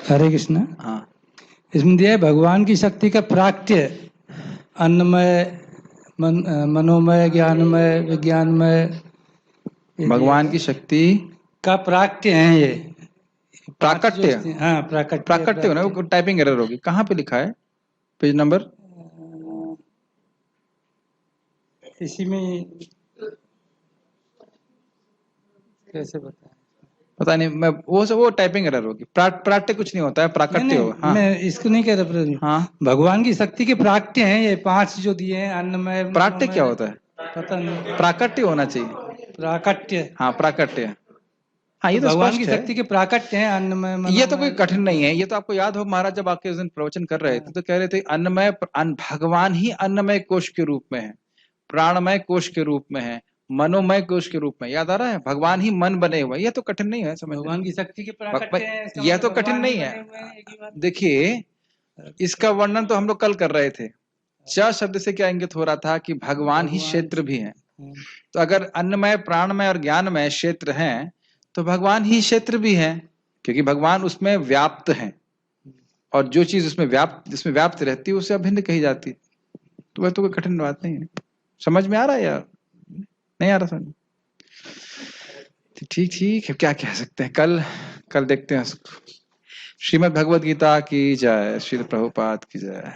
हरे कृष्ण। हाँ, इसमें दिया है भगवान की शक्ति का प्राक्ट्य अन्नमय, मनोमय, ज्ञानमय, विज्ञानमय। भगवान की शक्ति का प्राक्ट्य है ये, प्राकट्य। हाँ प्राकट्य, प्राकट्य होना, वो टाइपिंग एरर होगी। कहाँ पे लिखा है पेज नंबर? इसी में कैसे बताएं, पता नहीं, मैं वो टाइपिंग एरर होगी। प्राट्य कुछ नहीं होता है, प्राकट्य हो। हाँ, मैं इसको नहीं कह रहा। हाँ, भगवान की शक्ति के प्राक्ट्य हैं ये 5 जो दिए हैं, अन्नमय। प्राट्य क्या होता है? पता नहीं, प्राकट्य होना चाहिए। प्राकट्य, हाँ, प्राकट्य। हाँ, ये तो भगवान की स्पष्ट है। शक्ति के प्राकट्य हैं अन्नमय। ये तो कोई कठिन नहीं है, ये तो आपको याद हो, महाराज जब आपके उस दिन प्रवचन कर रहे थे तो कह रहे थे अन्नमय, भगवान ही अन्नमय कोश के रूप में है, प्राणमय कोश के रूप में है, मनोमय कोश के रूप में। याद आ रहा है? भगवान ही मन बने हुए। यह तो कठिन नहीं है समझ। भगवान की शक्ति के प्राकट्य हैं, यह तो कठिन नहीं है। देखिए, इसका वर्णन तो हम लोग कल कर रहे थे। च शब्द से क्या इंगित हो रहा था कि भगवान ही क्षेत्र भी है। तो अगर अन्नमय, प्राणमय और ज्ञानमय क्षेत्र हैं तो भगवान ही क्षेत्र भी है, क्योंकि भगवान उसमें व्याप्त हैं, और जो चीज उसमें जिसमें व्याप्त रहती है उसे अभिन्न कही जाती है। तो वह तो कोई कठिन बात नहीं है। समझ में आ रहा है या नहीं आ रहा समझ? ठीक ठीक है, क्या कह सकते हैं, कल देखते हैं उसको। श्रीमद् भगवद गीता की जय, श्री प्रभुपाद की जय।